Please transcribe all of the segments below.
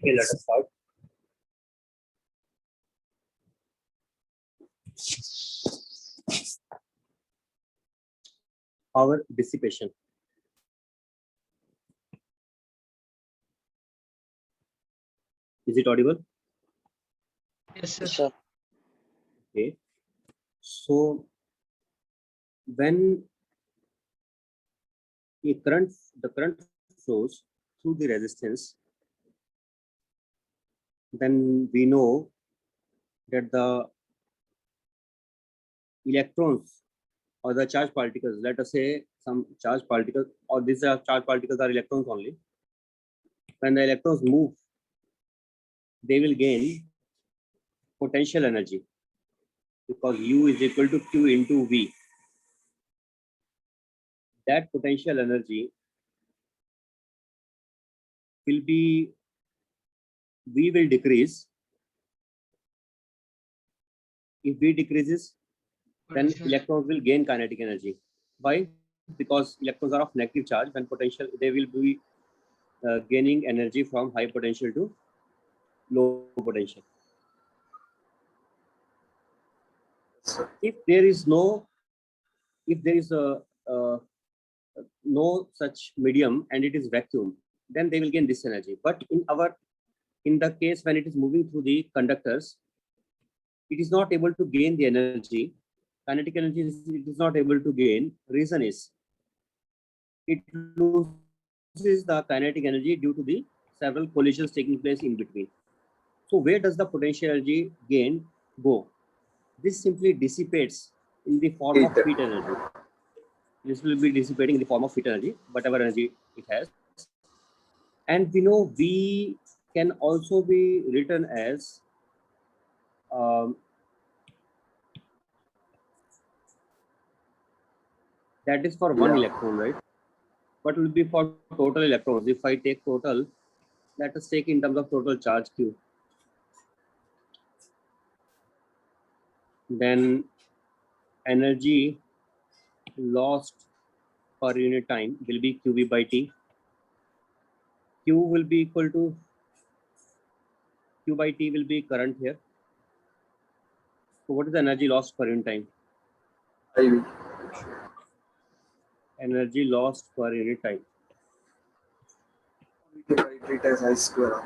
Okay, let us start. Power dissipation. Is it audible? Yes, sir. Sure. Okay. So when the current flows through the resistance, then we know that the electrons or the charged particles, let us say some charged particles, or these are charged particles are electrons only. When the electrons move, they will gain potential energy because U is equal to Q into V. That potential energy will be, V will decrease. If V decreases, then electrons will gain kinetic energy. Why? Because electrons are of negative charge. When potential, they will be gaining energy from high potential to low potential. If there is no such medium and it is vacuum, then they will gain this energy. But in the case when it is moving through the conductors, it is not able to gain the energy. Kinetic energy it is not able to gain. Reason is it loses the kinetic energy due to the several collisions taking place in between. So where does the potential energy gain go? This simply dissipates in the form of heat energy. This will be dissipating in the form of heat energy, whatever energy it has. And we know V can also be written as that is for one electron, right? What will be for total electrons? If I take total, let us take in terms of total charge Q. Then energy lost per unit time will be QV by T. Q will be equal to Q by T will be current here. So what is the energy lost per unit time? IV. Energy lost per unit time. We can write it as I square.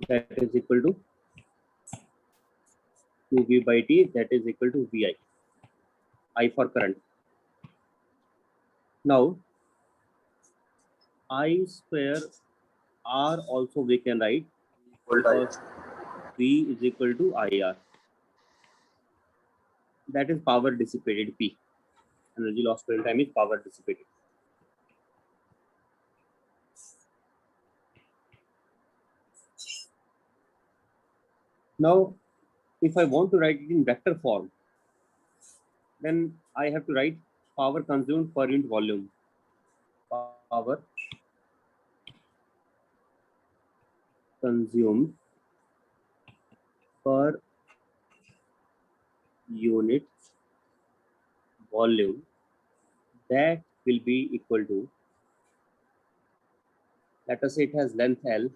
That is equal to QV by T, that is equal to VI. I for current. Now, I square R also we can write because V is equal to IR. That is power dissipated P. Energy lost per time is power dissipated. Now, if I want to write it in vector form, then I have to write power consumed per unit volume. Power consumed per unit volume, that will be equal to, let us say it has length L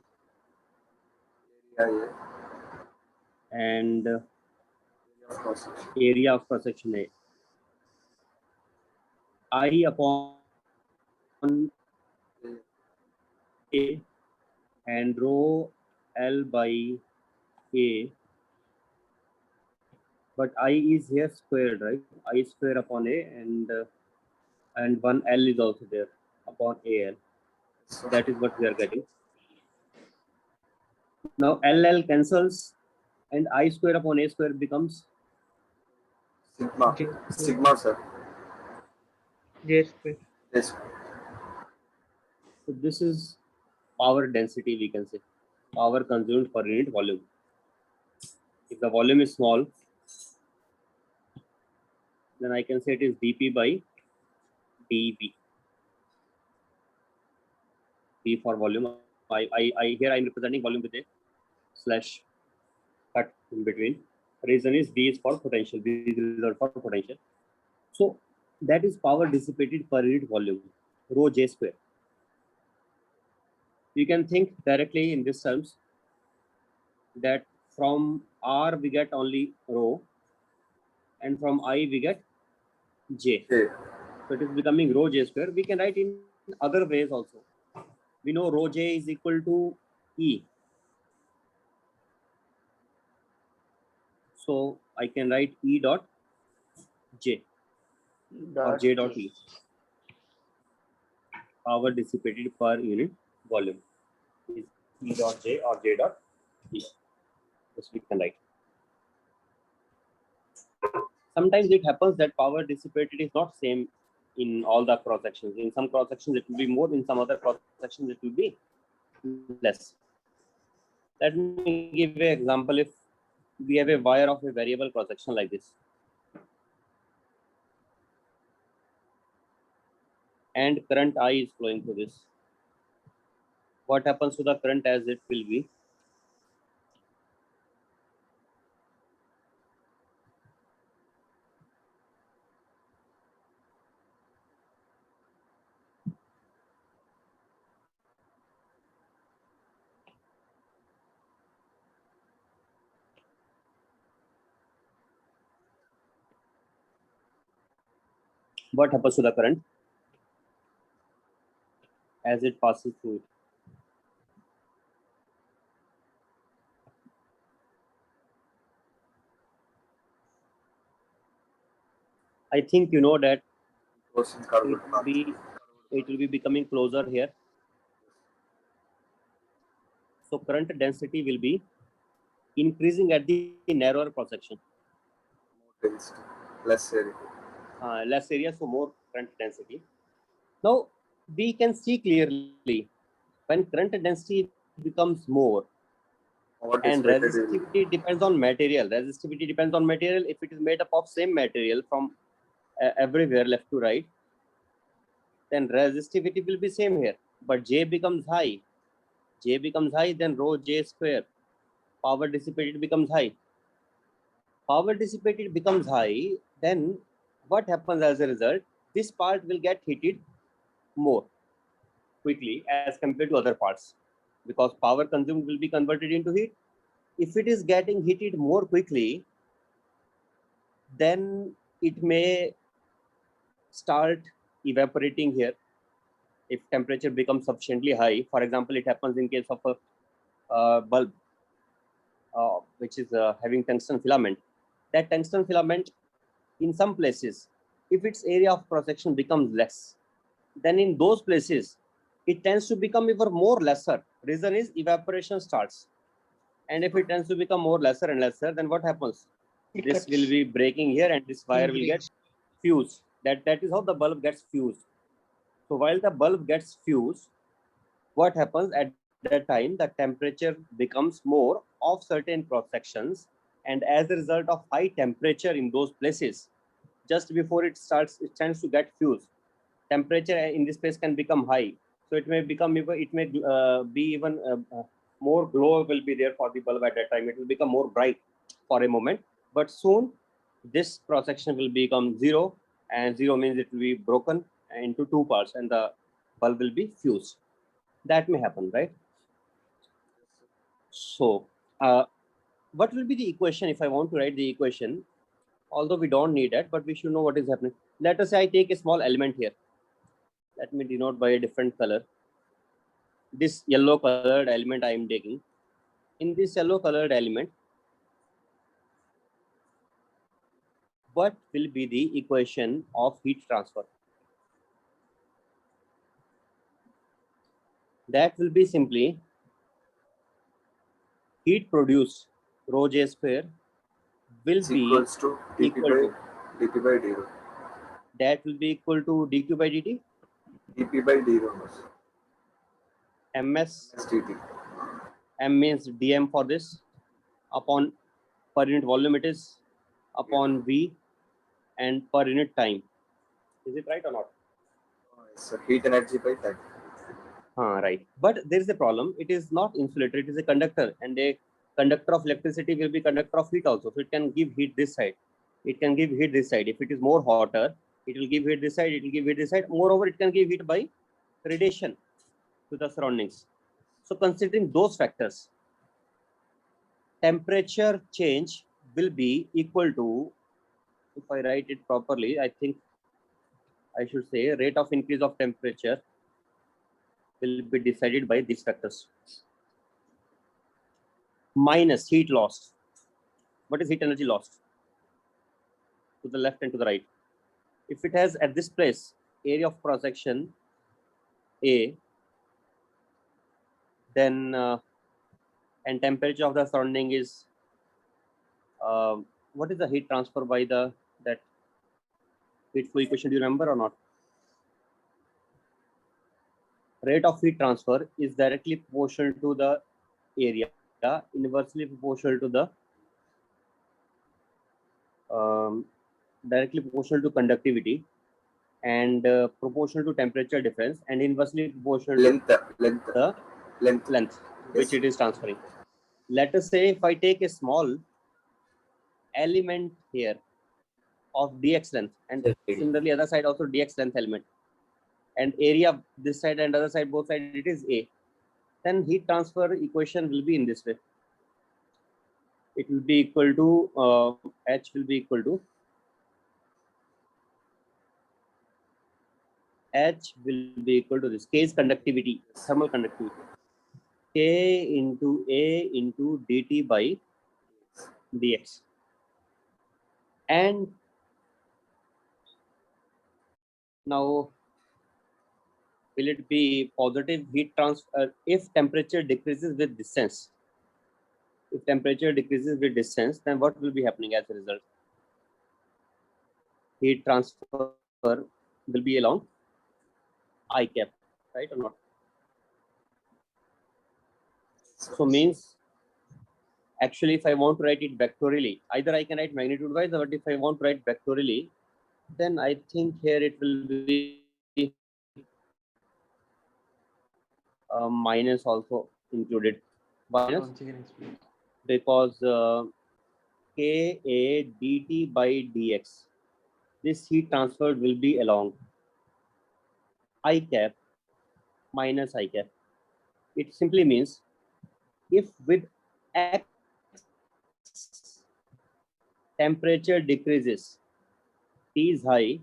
and area of cross section A. I upon A and rho L by A, but I is here squared, right? I square upon A and one L is also there upon AL. That is what we are getting. Now LL cancels and I square upon A square becomes Sigma. Okay. Sigma, sir. J square. Yes. So this is power density, we can say, power consumed per unit volume. If the volume is small, then I can say it is dP by dV. P for volume. I here I am representing volume with a slash cut in between. Reason is D is for potential. D is reserved for potential. So that is power dissipated per unit volume, rho J square. You can think directly in these terms that from R we get only rho, and from I we get J. J. So it is becoming rho J square. We can write in other ways also. We know rho J is equal to E. So I can write E dot J or J dot E. Power dissipated per unit volume is E dot J or J dot E. This we can write. Sometimes it happens that power dissipated is not same in all the cross sections. In some cross sections it will be more, in some other cross sections it will be less. Let me give an example. If we have a wire of a variable cross section like this, and current I is flowing through this, what happens to the current as it will be? What happens to the current as it passes through it? I think you know that Goes in curved path. it will be becoming closer here. So current density will be increasing at the narrower cross section. More density, less area. Less area, so more current density. Now we can see clearly when current density becomes more, Power and dissipated will resistivity depends on material. Resistivity depends on material. If it is made up of same material from everywhere left to right, then resistivity will be same here. But J becomes high. J becomes high, then rho J square. Power dissipated becomes high. Power dissipated becomes high, then what happens as a result? This part will get heated more quickly as compared to other parts, because power consumed will be converted into heat. If it is getting heated more quickly, then it may start evaporating here if temperature becomes sufficiently high. For example, it happens in case of a bulb which is having tungsten filament. That tungsten filament, in some places, if its area of cross section becomes less, then in those places it tends to become even more lesser. Reason is evaporation starts, and if it tends to become more lesser and lesser, then what happens? This will be breaking here, and this wire will get fused. That is how the bulb gets fused. So while the bulb gets fused, what happens at that time? The temperature becomes more of certain cross sections, and as a result of high temperature in those places, just before it starts, it tends to get fused. Temperature in this space can become high, so it may become even, it may be even more glow will be there for the bulb at that time. It will become more bright for a moment, but soon this cross section will become zero, and zero means it will be broken into two parts, and the bulb will be fused. That may happen, right? So what will be the equation if I want to write the equation? Although we don't need that, but we should know what is happening. Let us say I take a small element here. Let me denote by a different color. This yellow colored element I am taking. In this yellow colored element, what will be the equation of heat transfer? That will be simply heat produced, rho J square, will is be equals to dp equal to, by d rho. that will be equal to dq by dt, dp by d rho. ms, dt. m means dm for this, upon per unit volume it is, upon v, and per unit time. Is it right or not? So heat energy by time. Right. But there is a problem. It is not insulator. It is a conductor, and a conductor of electricity will be conductor of heat also. So it can give heat this side. It can give heat this side. If it is more hotter, it will give heat this side. It will give heat this side. Moreover, it can give heat by radiation to the surroundings. So considering those factors, temperature change will be equal to, if I write it properly, I think I should say rate of increase of temperature will be decided by these factors. Minus heat lost. What is heat energy lost? To the left and to the right. If it has at this place area of cross section A, then and temperature of the surrounding is what is the heat transfer by the that heat flow equation? Do you remember or not? Rate of heat transfer is directly proportional to the area, inversely proportional to the directly proportional to conductivity, and proportional to temperature difference, and inversely proportional Length. to the length which Yes. it is transferring. Let us say if I take a small element here of dx length, and similarly other side also dx length element, and area this side and other side, both side it is A, then heat transfer equation will be in this way. It will be equal to H will be equal to H will be equal to this. K is conductivity, thermal conductivity. K into A into dt by dx. And now, will it be positive heat transfer if temperature decreases with distance? If temperature decreases with distance, then what will be happening as a result? Heat transfer will be along I cap, right or not? So means, actually, if I want to write it vectorially, either I can write magnitude wise, or if I want to write vectorially, then I think here it will be minus also included. Minus because Ka dt by dx, this heat transfer will be along I cap minus I cap. It simply means if with x temperature decreases, T is high,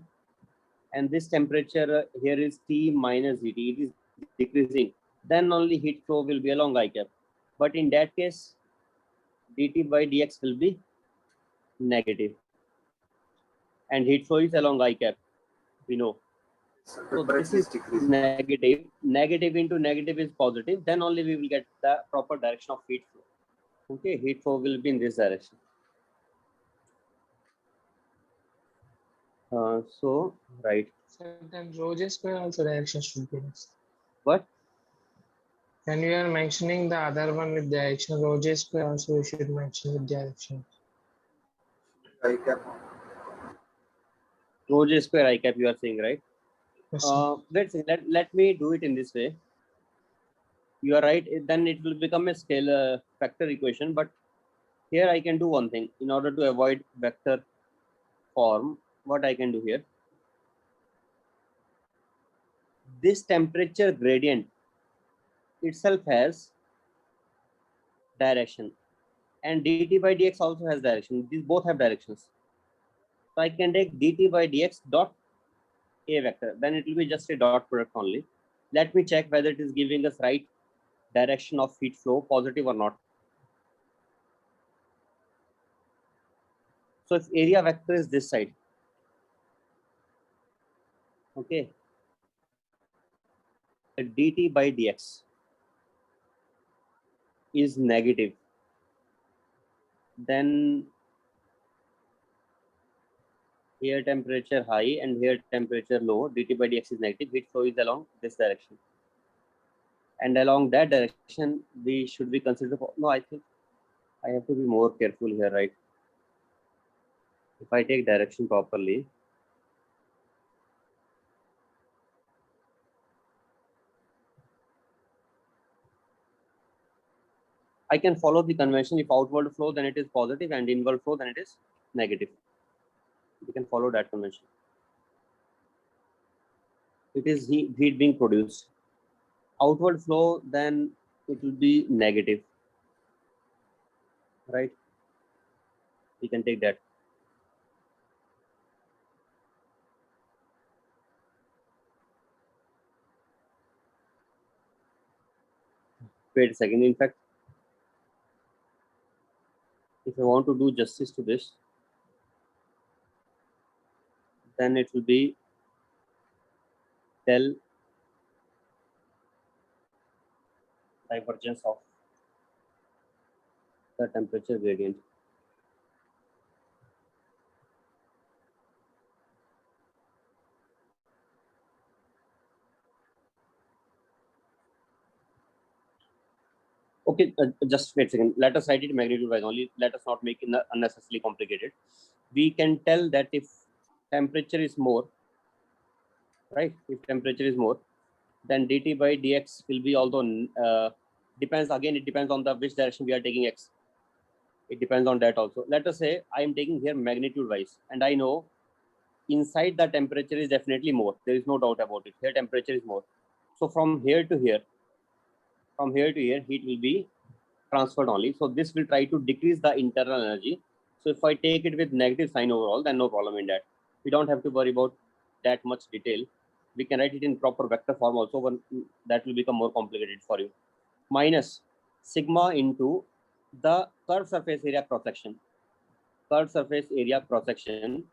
and this temperature here is T minus dt, it is decreasing, then only heat flow will be along I cap. But in that case, dt by dx will be negative, and heat flow is along I cap, we know. So this is negative. Negative into negative is positive. Then only we will get the proper direction of heat flow. Okay, heat flow will be in this direction. So right. So then rho j square also direction should be this. What? When you are mentioning the other one with direction, rho j square also you should mention with direction. I cap. Rho j square I cap you are saying, right? Yes, sir. Let's see. Let me do it in this way. You are right. Then it will become a scalar vector equation. But here I can do one thing in order to avoid vector form. What I can do here? This temperature gradient itself has direction, and dt by dx also has direction. These both have directions. So I can take dt by dx dot a vector. Then it will be just a dot product only. Let me check whether it is giving us right direction of heat flow, positive or not. So if area vector is this side, okay, dt by dx is negative, then here temperature high and here temperature low, dt by dx is negative, heat flow is along this direction. And along that direction, we should be considered, no, I think I have to be more careful here, right? If I take direction properly, I can follow the convention. If outward flow, then it is positive, and inward flow, then it is negative. You can follow that convention. It is heat being produced. Outward flow, then it will be negative, right? We can take that. Wait a second. In fact, if I want to do justice to this, then it will be del divergence of the temperature gradient. Okay, just wait a second. Let us write it magnitude wise only. Let us not make it unnecessarily complicated. We can tell that if temperature is more, right? If temperature is more, then dt by dx will be, although depends, again it depends on the which direction we are taking x. It depends on that also. Let us say I am taking here magnitude wise, and I know inside the temperature is definitely more. There is no doubt about it. Here temperature is more. So from here to here, heat will be transferred only. So this will try to decrease the internal energy. So if I take it with negative sign overall, then no problem in that. We don't have to worry about that much detail. We can write it in proper vector form also, but that will become more complicated for you. Minus sigma into the curved surface area cross section. Curved surface area cross section,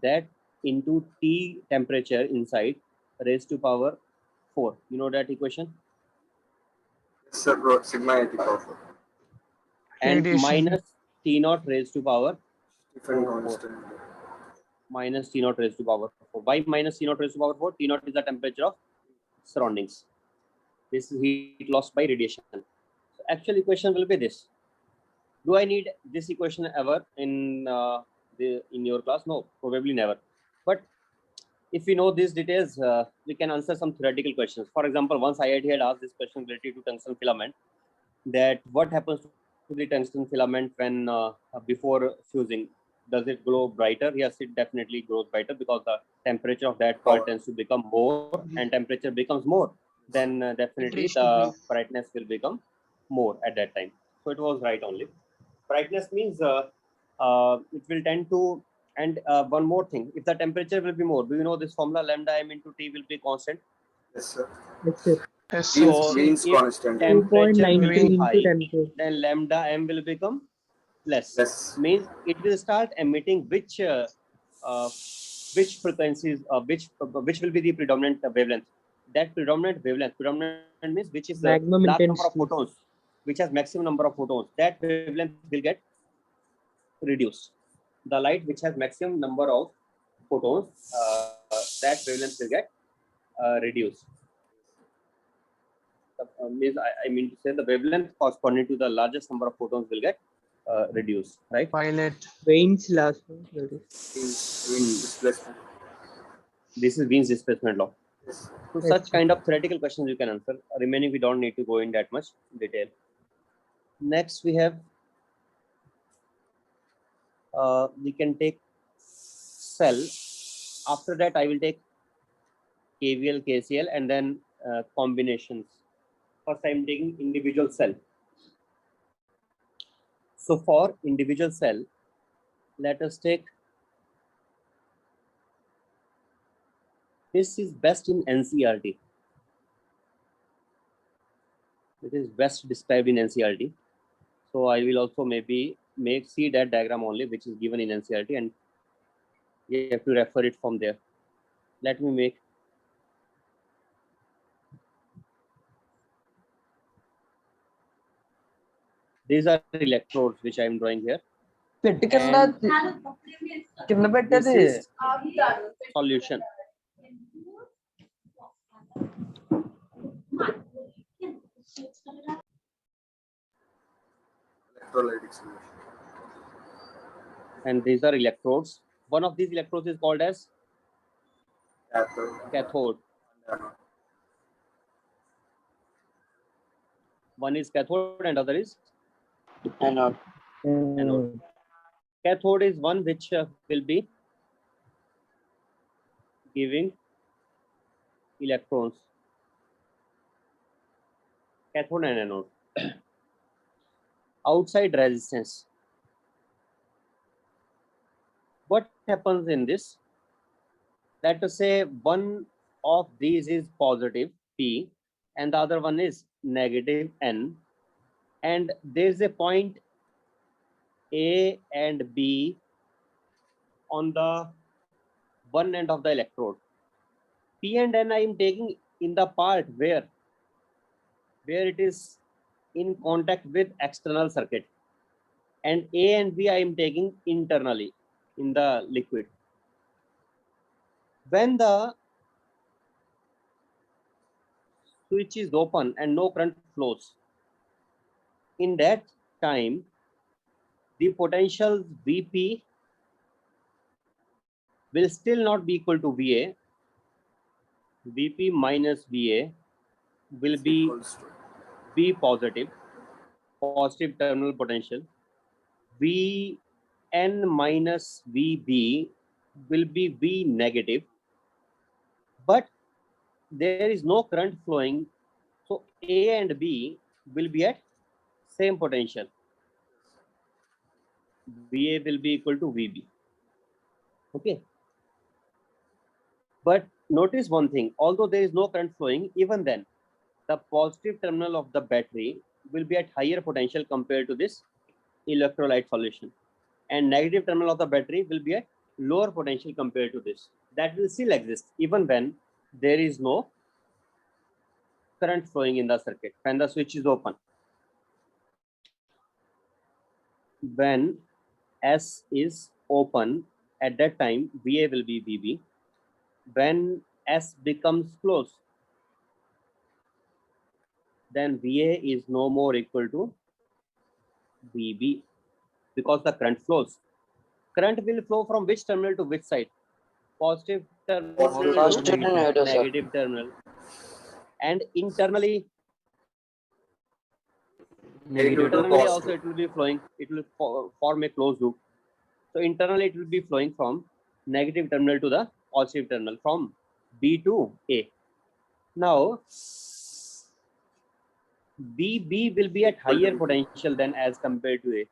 that into T temperature inside raised to power 4. You know that equation? Yes, sir, bro. Sigma 80 power 4. And Radiation. minus T naught raised to power Different 4. constant. Minus T naught raised to power 4. Why minus T naught raised to power 4? T naught is the temperature of surroundings. This is heat lost by radiation. So actual equation will be this. Do I need this equation ever in your class? No, probably never. But if we know these details, we can answer some theoretical questions. For example, once IIT had asked this question related to tungsten filament, that what happens to the tungsten filament when before fusing? Does it glow brighter? Yes, it definitely grows brighter because the temperature of that part tends to become more, and temperature becomes more, then definitely the brightness will become more at that time. So it was right only. Brightness means it will tend to, and one more thing, if the temperature will be more, do you know this formula lambda m into T will be constant? Yes, sir. Yes, sir. Yes, So sir. Means if constant. temperature will 2.92 be into high, 10 then lambda m will become less. Less. Means it will start emitting which frequencies, which will be the predominant wavelength. That predominant means which is the Maximum large number of intensity. photons, which has maximum number of photons. That wavelength will get reduced. The light which has maximum number of photons, that wavelength will get reduced. Means I mean to say the wavelength corresponding to the largest number of photons will get reduced, right? Violet. Wein's last one. that is. Means displacement. This is Wien's displacement law. Yes. So Yes, such sir. kind of theoretical questions you can answer. Remaining, we don't need to go in that much detail. Next, we have we can take cell. After that, I will take KVL, KCL, and then combinations. First, I am taking individual cell. So for individual cell, let us take, this is best in NCERT. It is best described in NCERT. So I will also maybe see that diagram only, which is given in NCERT, and you have to refer it from there. Let me make. These are electrodes which I am drawing here. పెట్టి కింద And కింద this పెట్టేది is solution. Electrolytic solution. And these are electrodes. One of these electrodes is called as Cathode. cathode. One is cathode and other is anode. Cathode is one which will be giving electrons. Cathode and anode. outside resistance. What happens in this? Let us say one of these is positive P and the other one is negative N, and there is a point A and B on the one end of the electrode. P and N I am taking in the part where it is in contact with external circuit, and A and B I am taking internally in the liquid. When the switch is open and no current flows, in that time the potential Vp will still not be equal to Va. Vp minus Va will be Equals to V positive terminal potential. Vn minus Vb will be V negative, but there is no current flowing, so A and B will be at same potential. Va will be equal to Vb. Okay. But notice one thing, although there is no current flowing, even then the positive terminal of the battery will be at higher potential compared to this electrolyte solution, and negative terminal of the battery will be at lower potential compared to this. That will still exist even when there is no current flowing in the circuit, when the switch is open. When S is open, at that time Va will be Vb. When S becomes closed, then Va is no more equal to Vb, because the current flows. Current will flow from which terminal to which side? Positive terminal Positive to and negative, sir. negative terminal. And internally negative to also positive. it will be flowing, it will form a closed loop. So internally it will be flowing from negative terminal to the positive terminal, from B to A. Now Vb will be at higher potential than as compared to A.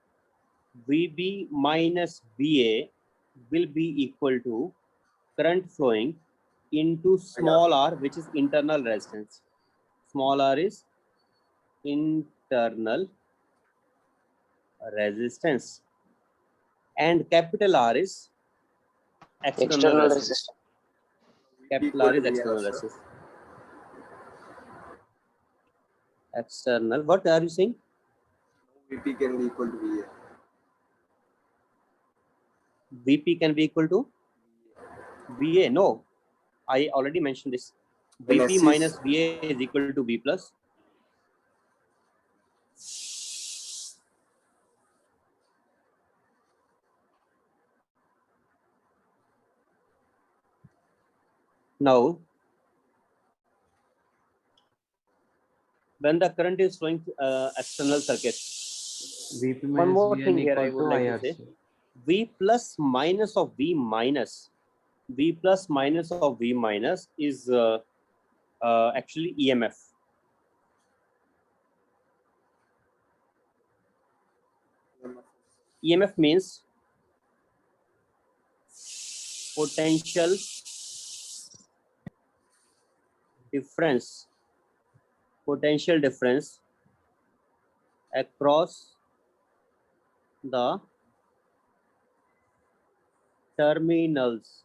Vb minus Va will be equal to current flowing into small r, which is internal resistance. Small r is internal resistance, and capital R is external resistance. Capital R is external resistance. External, what are you saying? Vp can be equal to Va. Vp can be equal to Va. No, I already mentioned this. Then Vp S minus is- Va is equal to V plus. Now, when the current is flowing external circuit, VP one minus more VN thing here I equal would to like IR. to say. V plus minus of V minus. V plus minus of V minus is actually EMF. EMF means potential difference. Potential difference across the terminals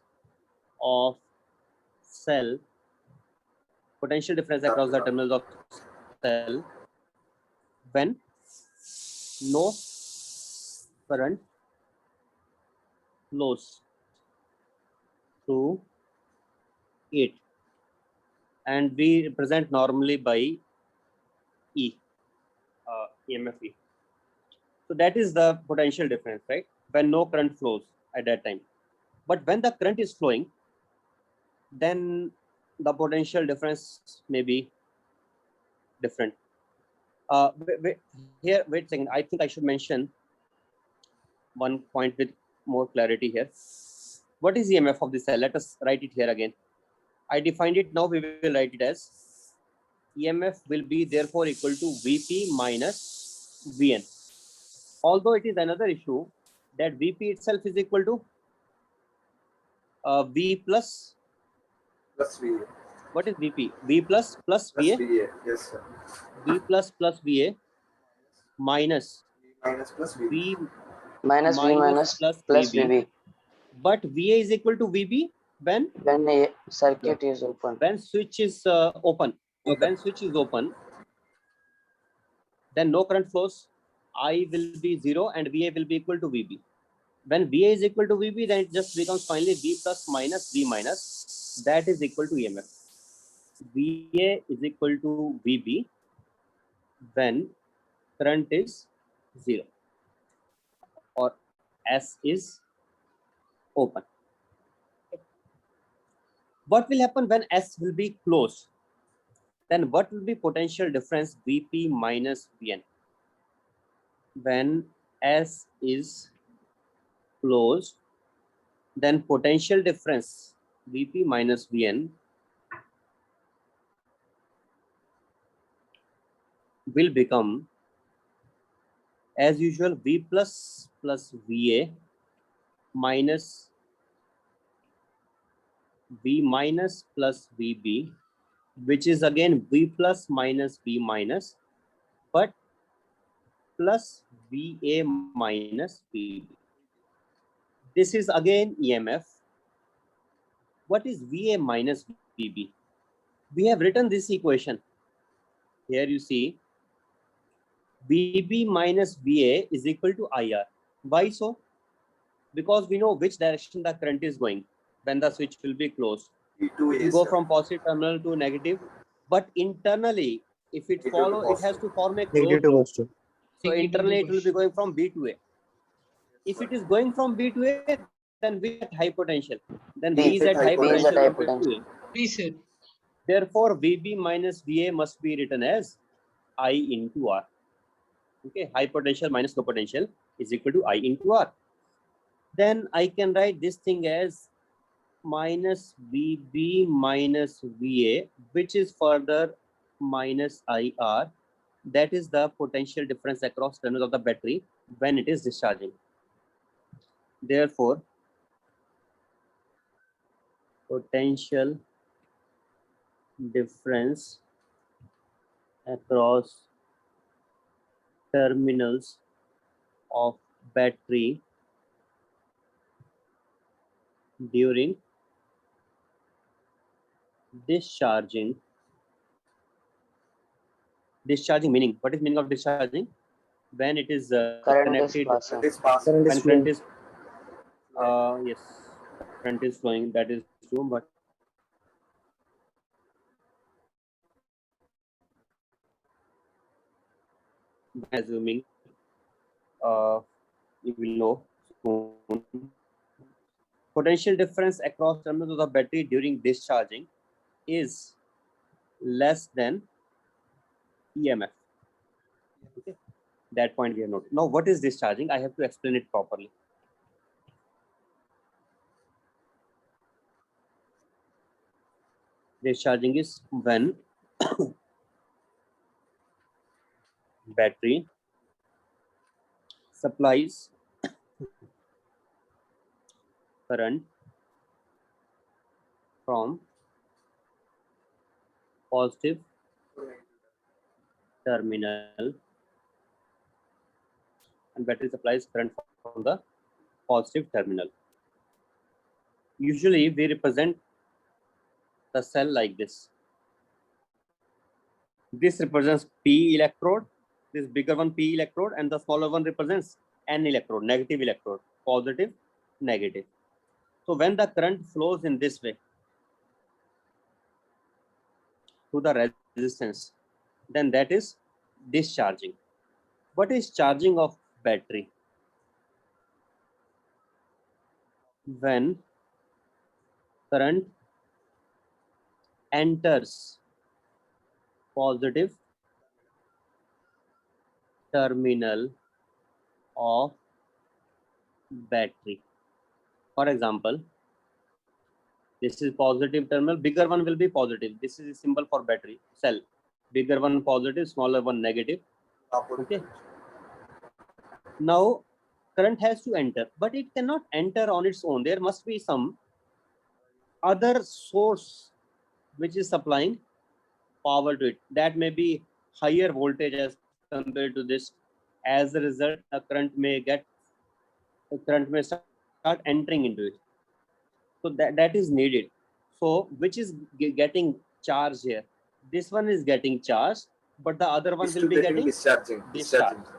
of cell. Potential difference across the terminals of cell when no current flows through it, and we represent normally by E, EMF E. So that is the potential difference, right? When no current flows at that time. But when the current is flowing, then the potential difference may be different. Wait a second. I think I should mention one point with more clarity here. What is EMF of the cell? Let us write it here again. I defined it, now we will write it as EMF will be therefore equal to VP minus VN. Although it is another issue that VP itself is equal to V plus, Plus VA. what is VP? V plus Plus VA, VA. Yes, sir. V plus VA minus V minus plus VB. V minus V minus plus plus VB. VB But VA is equal to VB when when a circuit is open. switch is open. When switch is open, then no current flows. I will be 0 and VA will be equal to VB. When VA is equal to VB, then it just becomes finally V plus minus V minus. That is equal to EMF. VA is equal to VB when current is 0 or S is open. What will happen when S will be closed? Then what will be potential difference VP minus VN? When S is closed, then potential difference VP minus VN will become, as usual, V plus VA minus V minus plus VB, which is again V plus minus V minus, but plus VA minus VB. This is again EMF. What is VA minus VB? We have written this equation. Here you see VB minus VA is equal to IR. Why so? Because we know which direction the current is going when the switch will be closed. V2A. You go sir. from positive terminal to negative, but internally, if it It will be follow, it has positive. to form a Negative closed to loop. positive. So Negative to internally, it will be positive. going from B to A. If it is going from B to A, then V is at high potential. Then V V is at high V is at potential high compared to A. Please, sir. Therefore, VB minus VA must be written as I into R. Okay, high potential minus low potential is equal to I into R. Then I can write this thing as minus VB minus VA, which is further minus IR. That is the potential difference across terminals of the battery when it is discharging. Therefore, potential difference across terminals of battery during discharging. Discharging meaning, what is meaning of discharging? When it is Current is connected, passing. It is passing. Current is when current flowing. is yes, current is flowing, that is true, but assuming you will know soon, potential difference across terminals of the battery during discharging is less than EMF. Okay, that point we have noted. Now, what is discharging? I have to explain it properly. Discharging is when battery supplies current from positive terminal and battery supplies current from the positive terminal. Usually we represent the cell like this. This represents P electrode, this bigger one P electrode, and the smaller one represents N electrode, negative electrode, positive, negative. So when the current flows in this way to the resistance, then that is discharging. What is charging of battery? When current enters positive terminal of battery. For example, this is positive terminal, bigger one will be positive. This is a symbol for battery cell. Bigger one positive, smaller one negative. Opposite. Okay. Now current has to enter, but it cannot enter on its own. There must be some other source which is supplying power to it. That may be higher voltage as compared to this. As a result, the current may start entering into it. So that is needed. So which is getting charged here? This one is getting charged, but the other one These will two be getting getting discharging. discharged.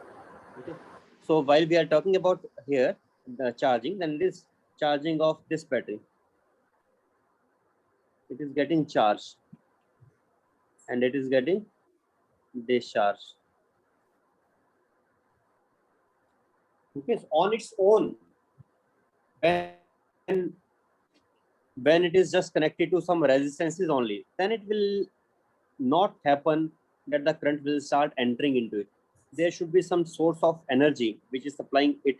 Okay. So while we are talking about here the charging, then this charging of this battery, it is getting charged and it is getting discharged. Okay, so on its own, when it is just connected to some resistances only, then it will not happen that the current will start entering into it. There should be some source of energy which is supplying it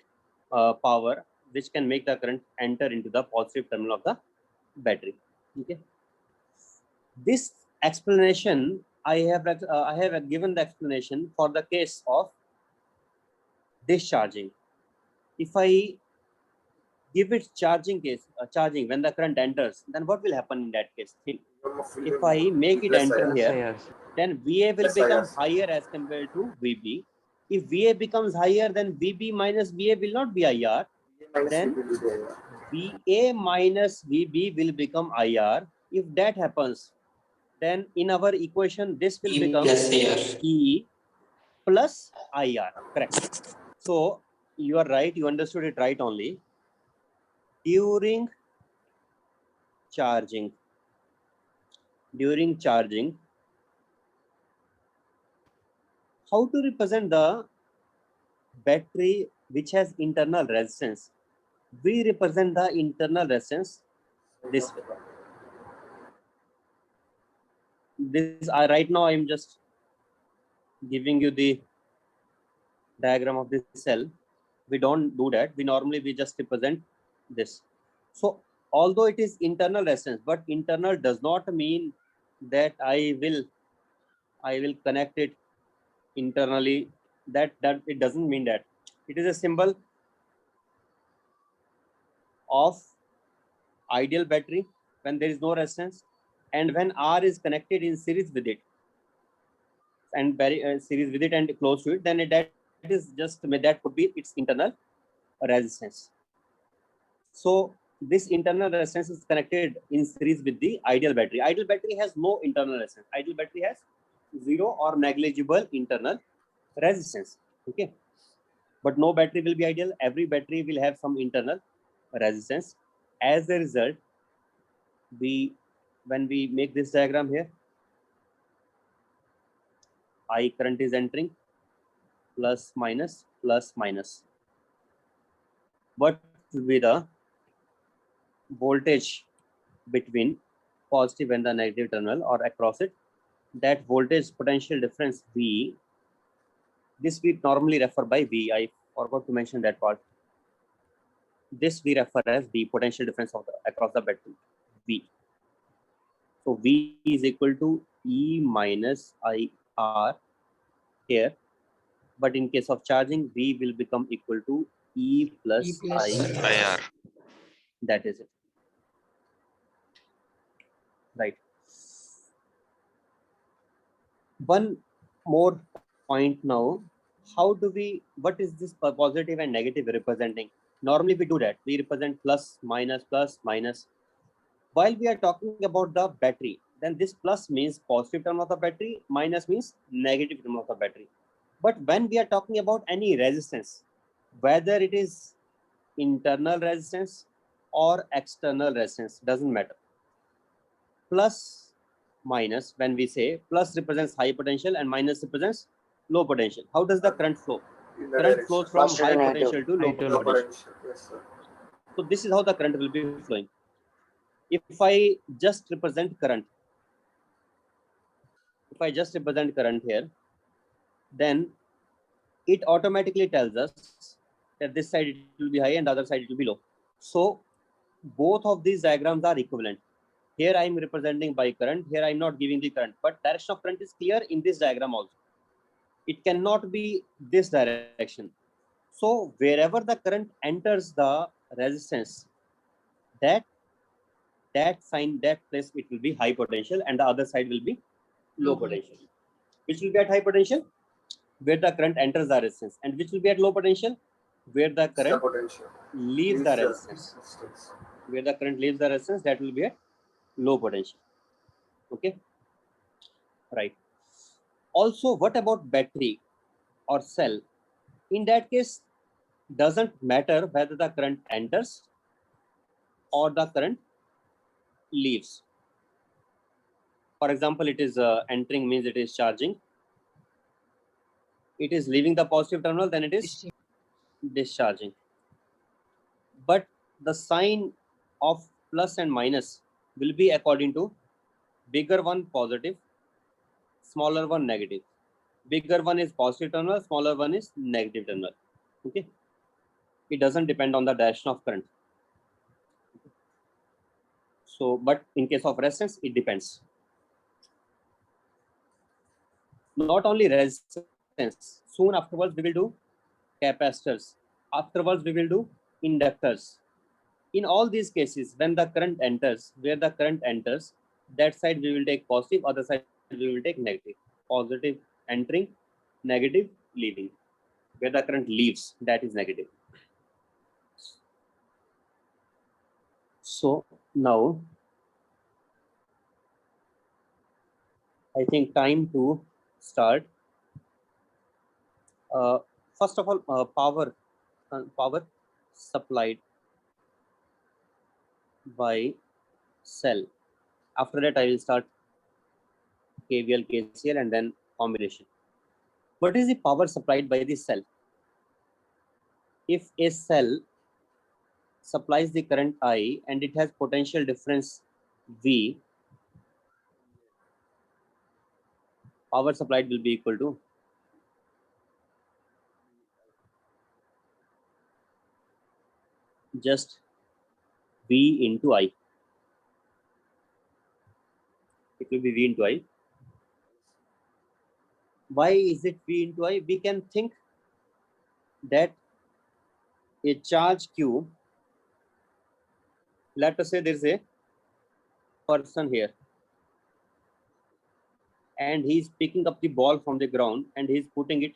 power, which can make the current enter into the positive terminal of the battery. Okay. This explanation I have given the explanation for the case of discharging. If I give it charging when the current enters, then what will happen in that case? Think. If I make it enter here, then VA will Yes, I become asked. higher as compared to VB. If VA becomes higher, then VB minus VA will not be IR. Then VA minus VB will become IR. If that happens, then in our equation, this will become E plus IR. Correct. So you are right. You understood it right only. During charging, how to represent the battery which has internal resistance? We represent the internal resistance this way. Right now I'm just giving you the diagram of this cell. We don't do that. We just represent this. So although it is internal resistance, but internal does not mean that I will connect it internally. That it doesn't mean that. It is a symbol of ideal battery when there is no resistance, and when R is connected in series with it, and series with it and close to it, then that could be its internal resistance. So this internal resistance is connected in series with the ideal battery. Ideal battery has no internal resistance. Ideal battery has zero or negligible internal resistance. Okay, but no battery will be ideal. Every battery will have some internal resistance. As a result, when we make this diagram here, I current is entering, plus minus. What will be the voltage between positive and the negative terminal or across it? That voltage potential difference V, this we normally refer by V. I forgot to mention that part. This we refer as the potential difference of across the battery, V. So V is equal to E minus IR here, but in case of charging, V will become equal to E plus IR. That is it. Right. One more point now. What is this positive and negative representing? Normally we do that. We represent plus, minus. While we are talking about the battery, then this plus means positive term of the battery, minus means negative term of the battery. But when we are talking about any resistance, whether it is internal resistance or external resistance, doesn't matter. Plus, minus, when we say plus represents high potential and minus represents low potential. How does the current flow? Current flows from Positive high and negative. potential to low potential. Yes, sir. So this is how the current will be flowing. If I just represent current here, then it automatically tells us that this side it will be high and the other side it will be low. So both of these diagrams are equivalent. Here I am representing by current. Here I am not giving the current, but direction of current is clear in this diagram also. It cannot be this direction. So wherever the current enters the resistance, that place it will be high potential, and the other side will be low potential. Which will be at high potential? Where the current enters the resistance, and which will be at low potential? Where the current potential. leaves the resistance. Where the current leaves the resistance, that will be at low potential. Okay, right. Also, what about battery or cell? In that case, doesn't matter whether the current enters or the current leaves. For example, it is entering means it is charging. It is leaving the positive terminal, then it is discharging. But the sign of plus and minus will be according to bigger one positive, smaller one negative. Bigger one is positive terminal, smaller one is negative terminal. Okay, it doesn't depend on the direction of current. So, but in case of resistance, it depends. Not only resistance, soon afterwards we will do capacitors. Afterwards we will do inductors. In all these cases, when the current enters, where the current enters, that side we will take positive, other side we will take negative. Positive entering, negative leaving. Where the current leaves, that is negative. So now, I think time to start. First of all, power supplied by cell. After that, I will start KVL, KCL, and then combination. What is the power supplied by the cell? If a cell supplies the current I and it has potential difference V, power supplied will be equal to just V into I. It will be V into I. Why is it V into I? We can think that a charge Q, let us say there is a person here and he is picking up the ball from the ground and he is putting it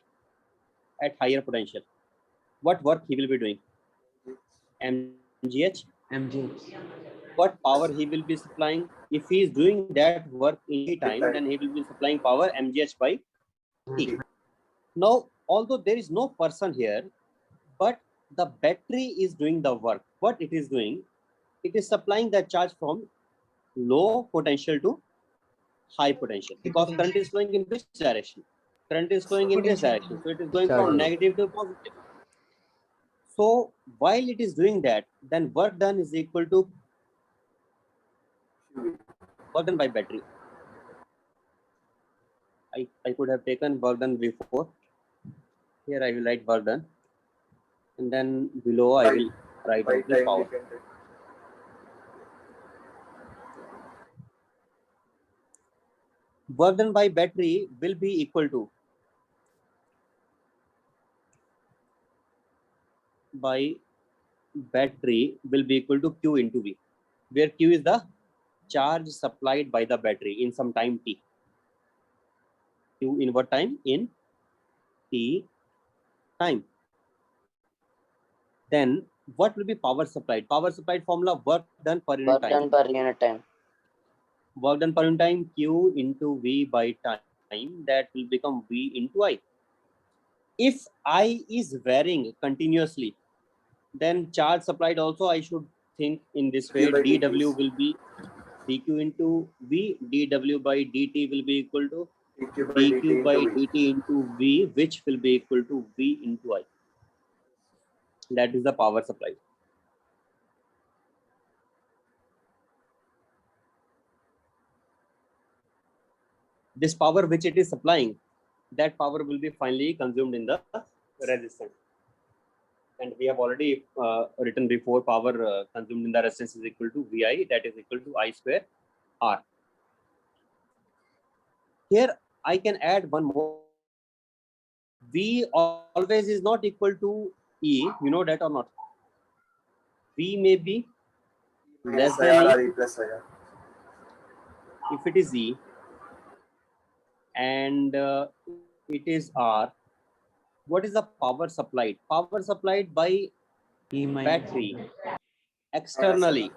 at higher potential. What work he will be doing? MGH. What power he will be supplying? If he is doing that work in any time, then he will be supplying power MGH by T. Now, although there is no person here, but the battery is doing the work. What it is doing? It is supplying the charge from low potential to high potential, because current is flowing in which direction? Current is flowing in this direction. So it is going from negative to positive. So while it is doing that, then work done is equal to work done by battery. I could have taken work done before. Here I will write work done, and then below I will write out the power. Work done by battery will be equal to Q into V, where Q is the charge supplied by the battery in some time T. Q in what time? In T time. Then what will be power supplied? Power supplied formula: work done per unit time. Work done per unit time. Work done per unit time, Q into V by time, that will become V into I. If I is varying continuously, then charge supplied also I should think in this way. dW will be dQ into V, dW by dt will be equal to dQ by dt into V, which will be equal to V into I. That is the power supply. This power which it is supplying, that power will be finally consumed in the resistance. And we have already written before, power consumed in the resistance is equal to VI, that is equal to I square R. Here I can add one more. V always is not equal to E. You know that or not? V may be less than IR or E E plus IR. if it is E, and it is R. What is the power supplied? Power supplied by E minus. battery externally.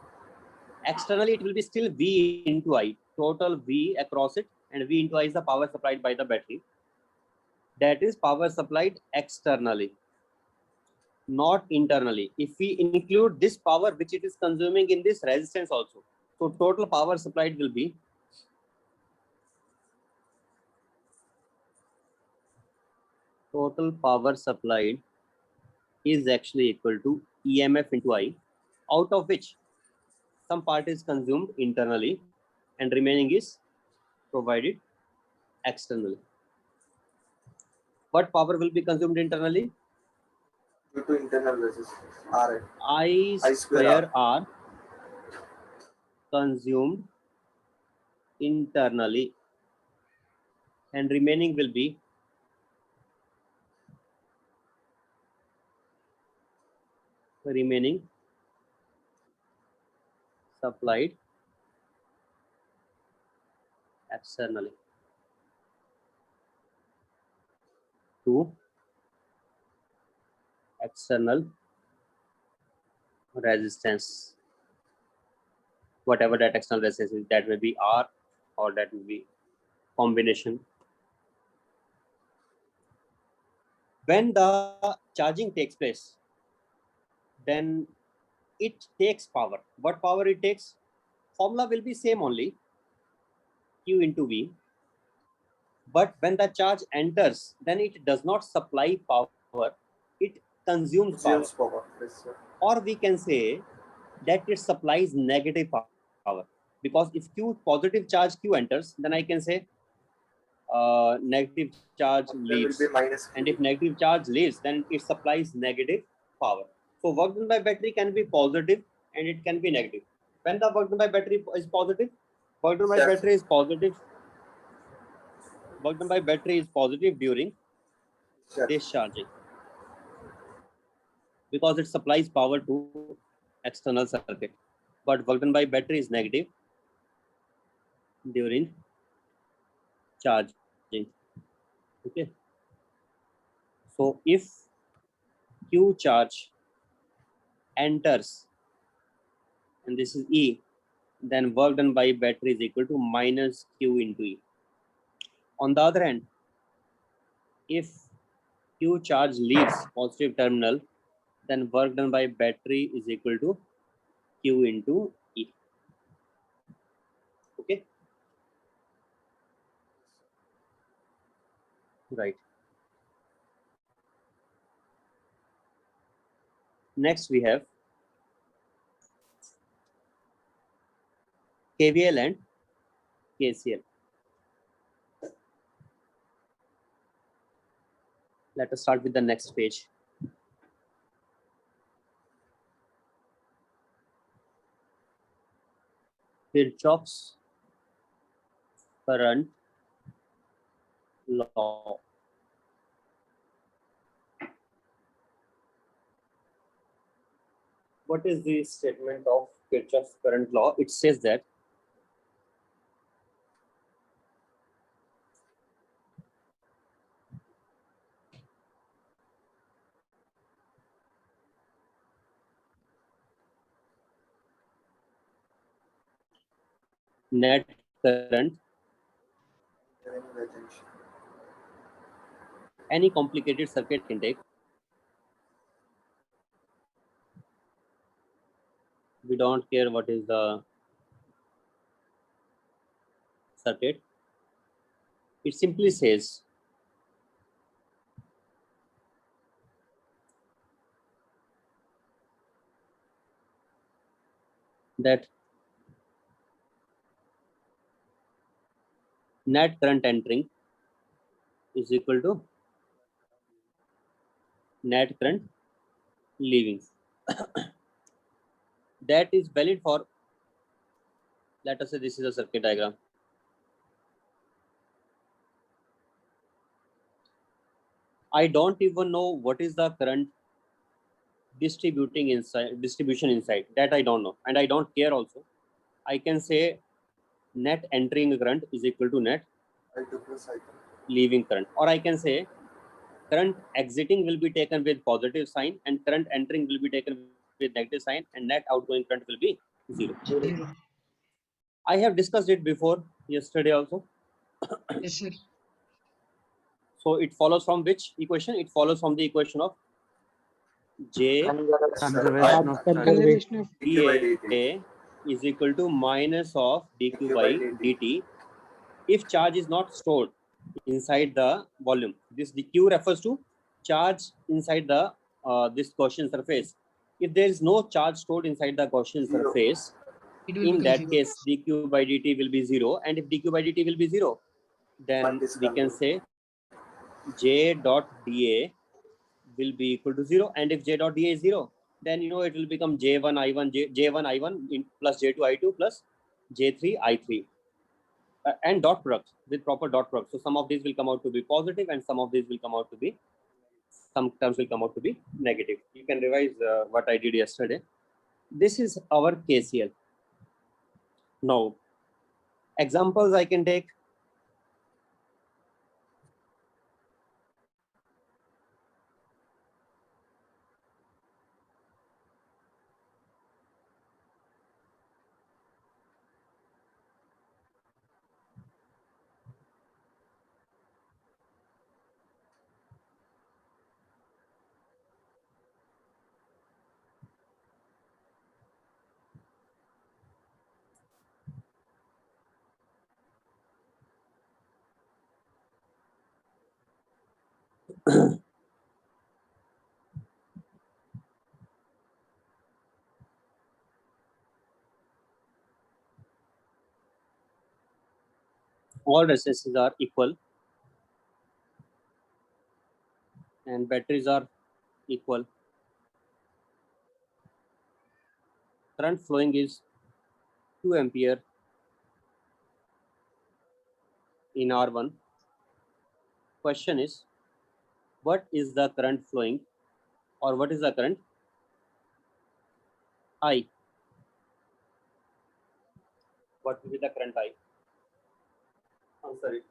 Externally, it will be still V into I. Total V across it, and V into I is the power supplied by the battery. That is power supplied externally, not internally. If we include this power which it is consuming in this resistance also, so total power supplied will be is actually equal to EMF into I, out of which some part is consumed internally and remaining is provided externally. What power will be consumed internally? Due to internal resistance. R. I I square square R consumed internally, and remaining will be supplied externally to external resistance, whatever that external resistance is. That may be R or that will be combination. When the charging takes place, then it takes power. What power it takes? Formula will be same only, Q into V. But when the charge enters, then it does not supply power, it consumes power. Consumes power. Yes, sir. Or we can say that it supplies negative power. Because if Q positive charge Q enters, then I can say negative charge There will leaves. be minus. And if negative charge leaves, then it supplies negative power. So work done by battery can be positive and it can be negative. When the work done by battery is positive, work done by Yes. battery is positive. Work done by battery is positive during Sure. discharging, because it supplies power to external circuit. But work done by battery is negative during charging. Okay. So if Q charge enters, and this is E, then work done by battery is equal to minus Q into E. On the other hand, if Q charge leaves positive terminal, then work done by battery is equal to Q into E. Okay. Right. Next we have KVL and KCL. Let us start with the next page. Kirchhoff's current law. What is the statement of Kirchhoff's current law? It says that net current, any complicated circuit can take. We don't care what is the circuit. It simply says that net current entering is equal to net current leaving. That is valid for, Let us say this is a circuit diagram. I don't even know what is the current distribution inside. That I don't know, and I don't care also. I can say net entering current is equal to net I2 plus I2. leaving current, or I can say current exiting will be taken with positive sign and current entering will be taken with negative sign, and net outgoing current will be zero. Zero. I have discussed it before yesterday also. Yes, sir. So it follows from which equation? It follows from the equation of J Conservation of current. Conservation of dq by dt. dA is equal to minus of dq by dt if charge is not stored inside the volume. This dq refers to charge inside the this Gaussian surface. If there is no charge stored inside the Gaussian Zero. surface, it will in become that zero. case dq by dt will be 0, and if dq by dt will be 0, then One is we can control. say J dot dA will be equal to 0, and if J dot dA is 0, then you know it will become J1 I1 J1 I1 in plus J2 I2 plus J3 I3 and dot product with proper dot product. So some of these will come out to be positive and some of these will come out to be, some terms will come out to be negative. You can revise what I did yesterday. This is our KCL. Now examples I can take. All resistances are equal and batteries are equal. Current flowing is 2 ampere in R1. Question is, what is the current flowing, or what is the current I? What will be the current I? Answer it.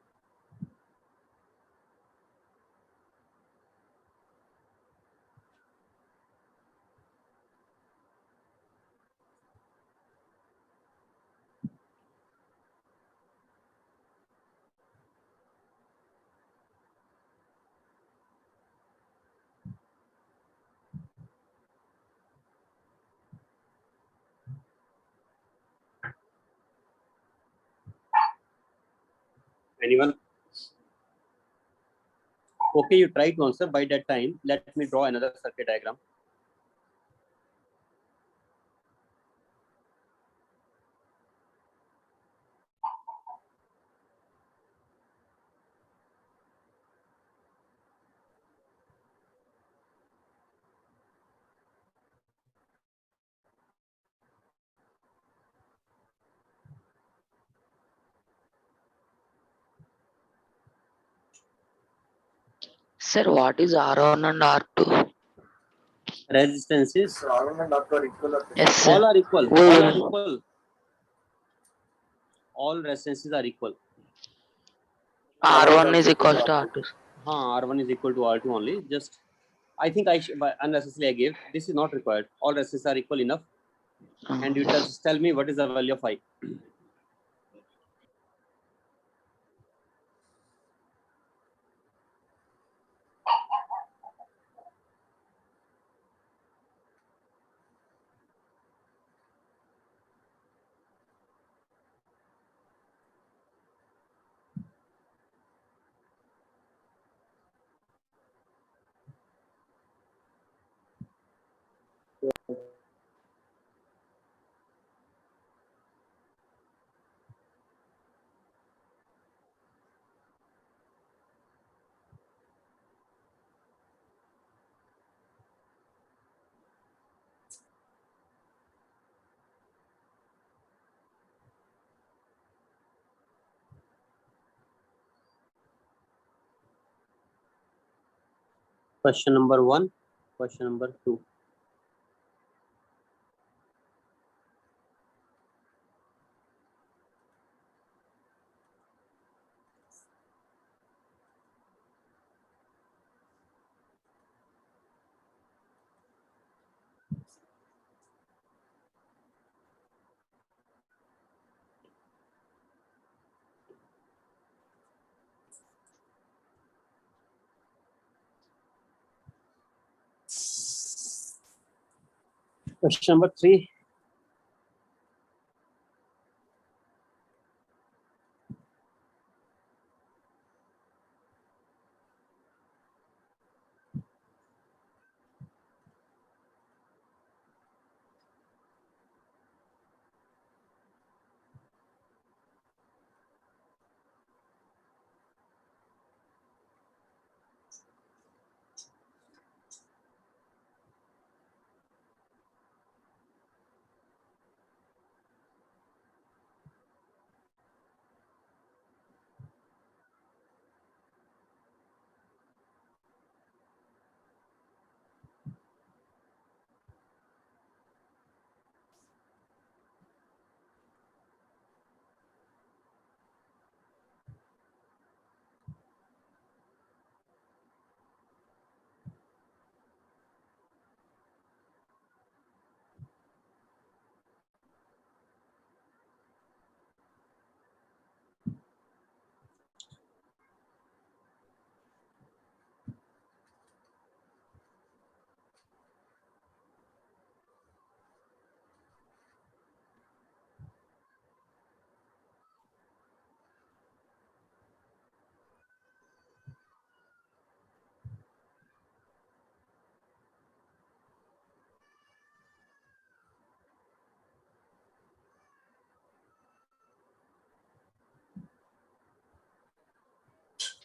Anyone? Okay, you try to answer. By that time, let me draw another circuit diagram. Sir, what is R1 and R2? Resistances, So R1 and R2 are equal. Yes, all sir. are equal. We All are will- equal. All resistances are equal. R1 is equal to R2. R1 is equal to R2 only. Just, I think I unnecessarily I gave. This is not required. All resistances are equal enough. And you just tell me what is the value of I. Question number 1, question number 2. Question number 3.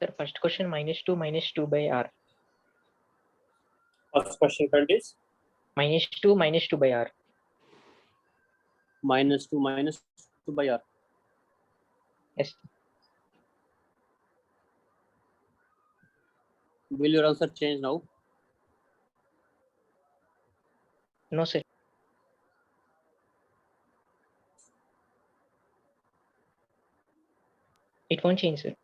Sir, first question minus 2 by r. First question current is Minus 2 by r. minus 2 by r. Yes. Will your answer change now? No, sir. It won't change, sir.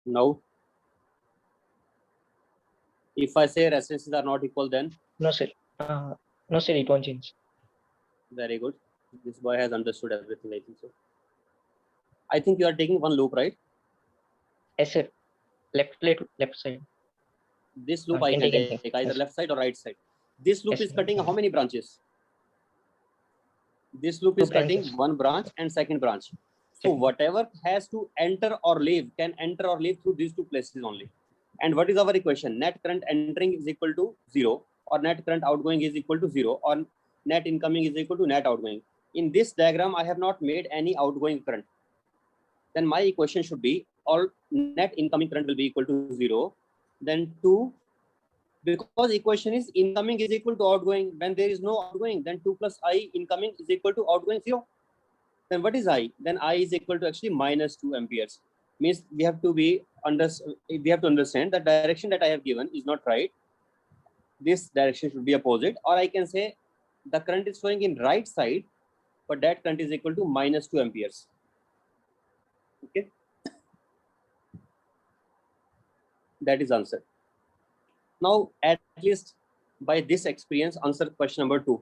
No. If I say resistances are not equal, then No, sir. No, sir, it won't change. very good. This boy has understood everything, I think so. I think you are taking one loop, right? Yes, sir. Left side. This loop I I can can take anything. take either Yes. left side or right side. This loop Yes, is sir. cutting how many branches? This loop Two is cutting branches. one branch and second branch. So Second. whatever has to enter or leave can enter or leave through these two places only. And what is our equation? Net current entering is equal to 0, or net current outgoing is equal to 0, or net incoming is equal to net outgoing. In this diagram, I have not made any outgoing current. Then my equation should be all net incoming current will be equal to 0. Then 2, because equation is incoming is equal to outgoing. When there is no outgoing, then 2 plus I incoming is equal to outgoing 0. Then what is I? Then I is equal to actually minus 2 amperes. Means we have to understand that direction that I have given is not right. This direction should be opposite, or I can say the current is flowing in right side, but that current is equal to minus 2 amperes. Okay, that is answer. Now, at least by this experience, answer question number 2.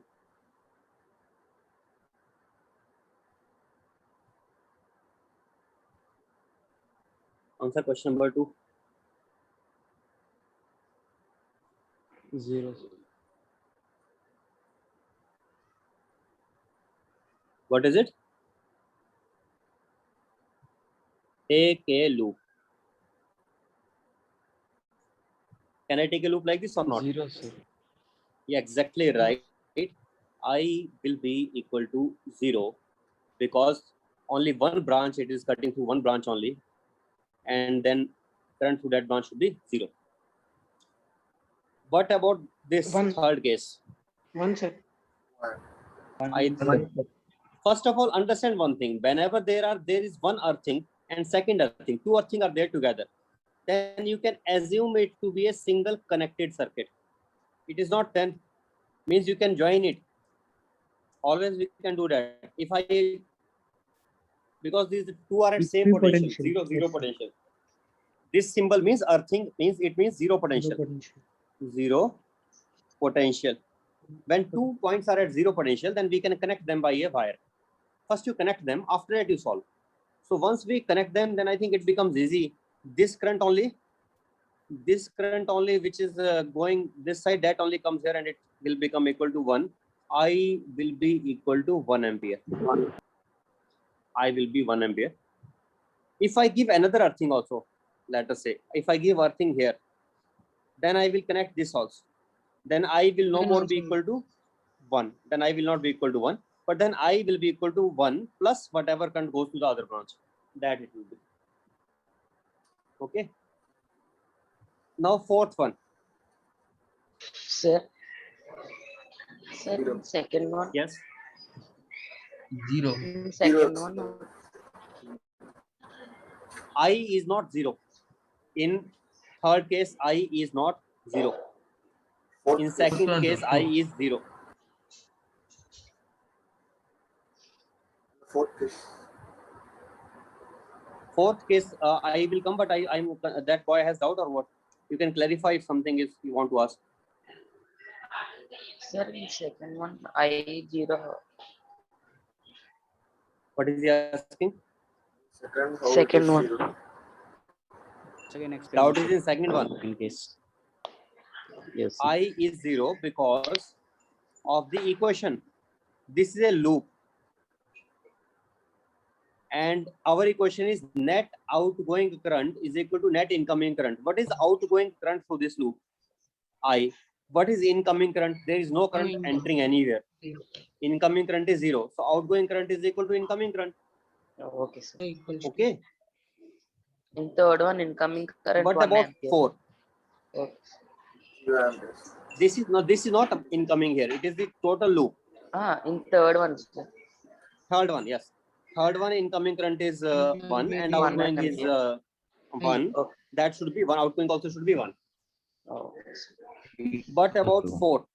Answer question number 2. 0. What is it? Take a loop. Can I take a loop like this or not? 0, sir. Yeah, exactly right. I will be equal to 0 because only one branch, it is cutting through one branch only, and then current through that branch should be 0. What about this third case? One sir. First of all, understand one thing. Whenever there is one earthing and second earthing, two earthing are there together, then you can assume it to be a single connected circuit. It is not 10, means you can join it. Always we can do that. If I, because these two are at same potential, zero, zero potential. This symbol means earthing, means it means zero potential. Zero potential. When 2 points are at zero potential, then we can connect them by a wire. First you connect them, after that you solve. So once we connect them, then I think it becomes easy. This current only which is going this side, that only comes here and it will become equal to 1. I will be equal to 1 ampere. I will be 1 ampere. If I give another earthing also, let us say, if I give earthing here, then I will connect this also. Then I will no more be equal to 1. Then I will not be equal to 1. But then I will be equal to 1 plus whatever current goes to the other branch. That it will be. Okay. Now fourth one. Sir, second one. Yes. Second one. I is not 0. In third case, I is not 0. In second case, I is 0. Fourth case, I will come, but I'm that boy has doubt or what? You can clarify if something is you want to ask. Sir, in second one, I 0. What is he asking? Second one. Second Doubt is explanation. in second one. In case. Yes. I is 0 because of the equation. This is a loop. And our equation is net outgoing current is equal to net incoming current. What is outgoing current for this loop? I. What is incoming current? There is no current entering anywhere. Incoming current is 0. So outgoing current is equal to incoming current. Okay, sir. Okay. In third one, incoming current. What 1 about ampere. 4? Okay. This is not incoming here. It is the total loop. In third one, sir. Third one, yes. Third one incoming current is 1 and outgoing is 1. Okay. That should be 1. Outgoing also should be 1. Okay, sir. But about 4?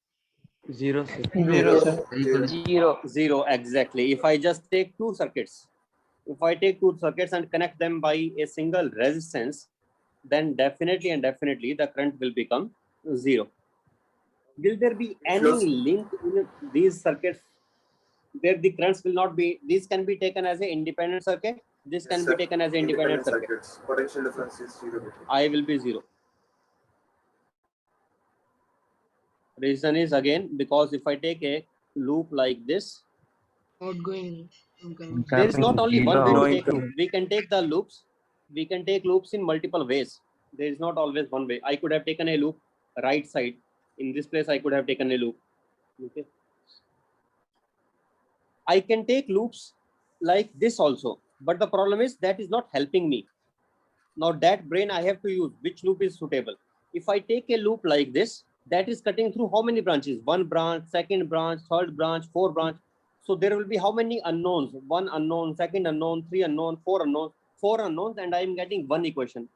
0, sir. 0, sir. 0. 0, exactly. If I just take two circuits, and connect them by a single resistance, then definitely the current will become 0. Will there be any link in these circuits where the currents will not be? This can be taken as an independent circuit. This can be taken as an independent circuit. Potential difference is 0. I will be 0. Reason is again because if I take a loop like this, Outgoing. there is not only one way to Going take loop. We can take the loops. We can take loops in multiple ways. There is not always one way. I could have taken a loop right side. In this place, I could have taken a loop. Okay. I can take loops like this also, but the problem is that is not helping me. Now that brain I have to use which loop is suitable. If I take a loop like this, that is cutting through how many branches? 1 branch, second branch, third branch, 4 branch. So there will be how many unknowns? 1 unknown, second unknown, 3 unknown, 4 unknowns, 4 unknowns, and I am getting 1 equation.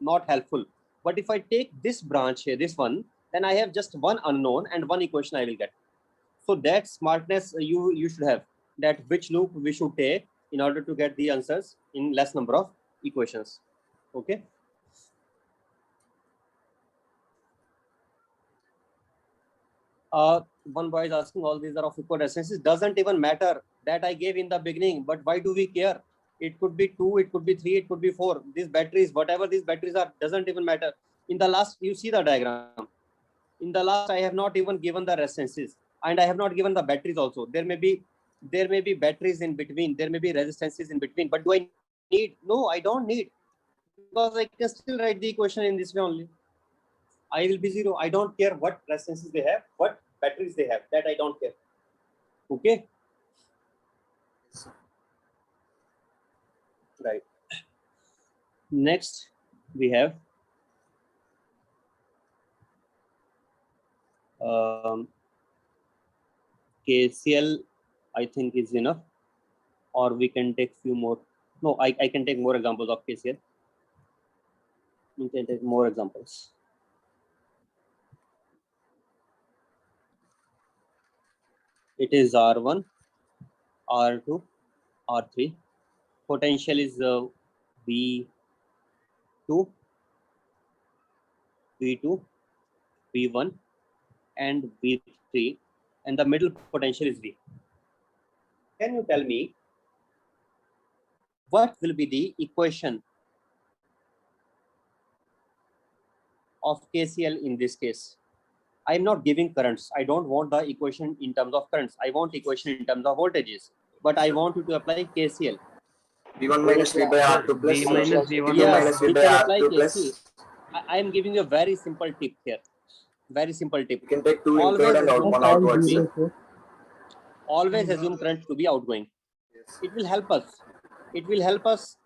Not helpful. But if I take this branch here, this one, then I have just 1 unknown and 1 equation I will get. So that smartness you should have, that which loop we should take in order to get the answers in less number of equations. Okay. One boy is asking, all these are of equal resistances. Doesn't even matter that I gave in the beginning, but why do we care? It could be 2, it could be 3, it could be 4. These batteries, whatever these batteries are, doesn't even matter. In the last, you see the diagram. In the last, I have not even given the resistances, and I have not given the batteries also. There may be batteries in between. There may be resistances in between. But do I need? No, I don't need, because I can still write the equation in this way only. I will be 0. I don't care what resistances they have, what batteries they have. That I don't care. Okay. Right. Next, we have KCL. I think is enough, or we can take few more No, I can take more examples of KCL. You can take more examples. It is R1, R2, R3. Potential is V2, V2, V1, and V3, and the middle potential is V. Can you tell me what will be the equation of KCL in this case? I'm not giving currents. I don't want the equation in terms of currents. I want equation in terms of voltages. But I want you to apply KCL. V1 minus V by R2 plus V minus V1 V2 minus V we by can apply R2 KCL. plus. I am giving you a very simple tip here. Very simple tip. You can take two Always inward and assume one current outward. to be- Sir. Always assume current to be outgoing. Yes. It will help us. It will help us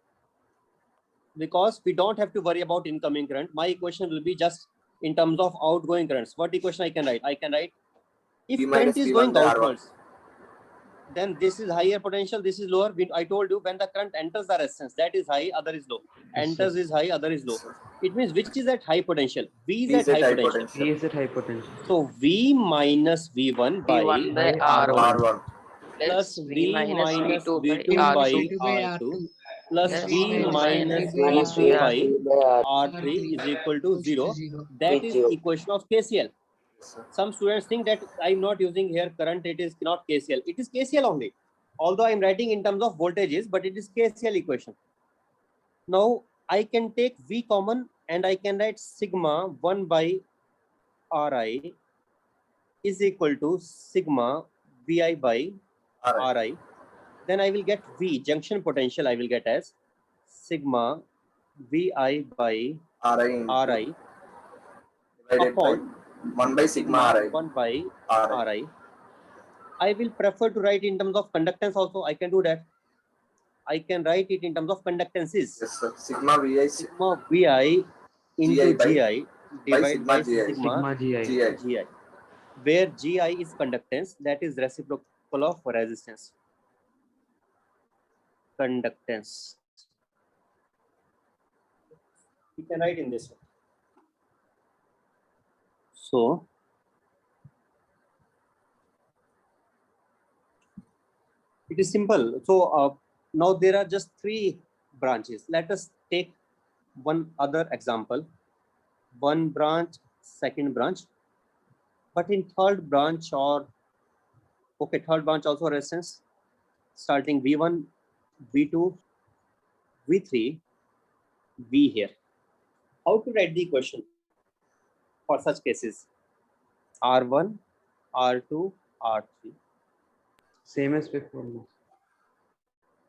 because we don't have to worry about incoming current. My equation will be just in terms of outgoing currents. What equation I can write? I can write if V current minus is V1 going by R1. outwards, then this is higher potential, this is lower. I told you when the current enters the resistance, that is high, other is low. Enters is high, other is low. It means which is at high potential? V is at high potential. V is at high potential. So V minus V1 by V1 by R1 R1 plus V minus V2 by V2 by R2 R2 plus plus V V minus minus V3 by V3 R3 is equal to 0. That is equation of KCL. Some students think that I'm not using here current, it is not KCL. It is KCL only. Although I'm writing in terms of voltages, but it is KCL equation. Now I can take V common and I can write sigma 1 by Ri is equal to sigma Vi by Ri. Then I will get V, junction potential I will get as sigma Vi by Ri divided by upon 1 by sigma Ri. 1 by Ri. Ri. I will prefer to write in terms of conductance also. I can do that. I can write it in terms of conductances. Yes, sir. Sigma Vi Sigma Vi into Gi divided by sigma Gi. sigma Gi. Gi, where Gi is conductance, that is reciprocal of resistance. Conductance. You can write in this way. So it is simple. So now there are just 3 branches. Let us take one other example. One branch, second branch, but in third branch third branch also resistance, starting V1, V2, V3, V here. How to write the equation for such cases? R1, R2, R3. Same as before.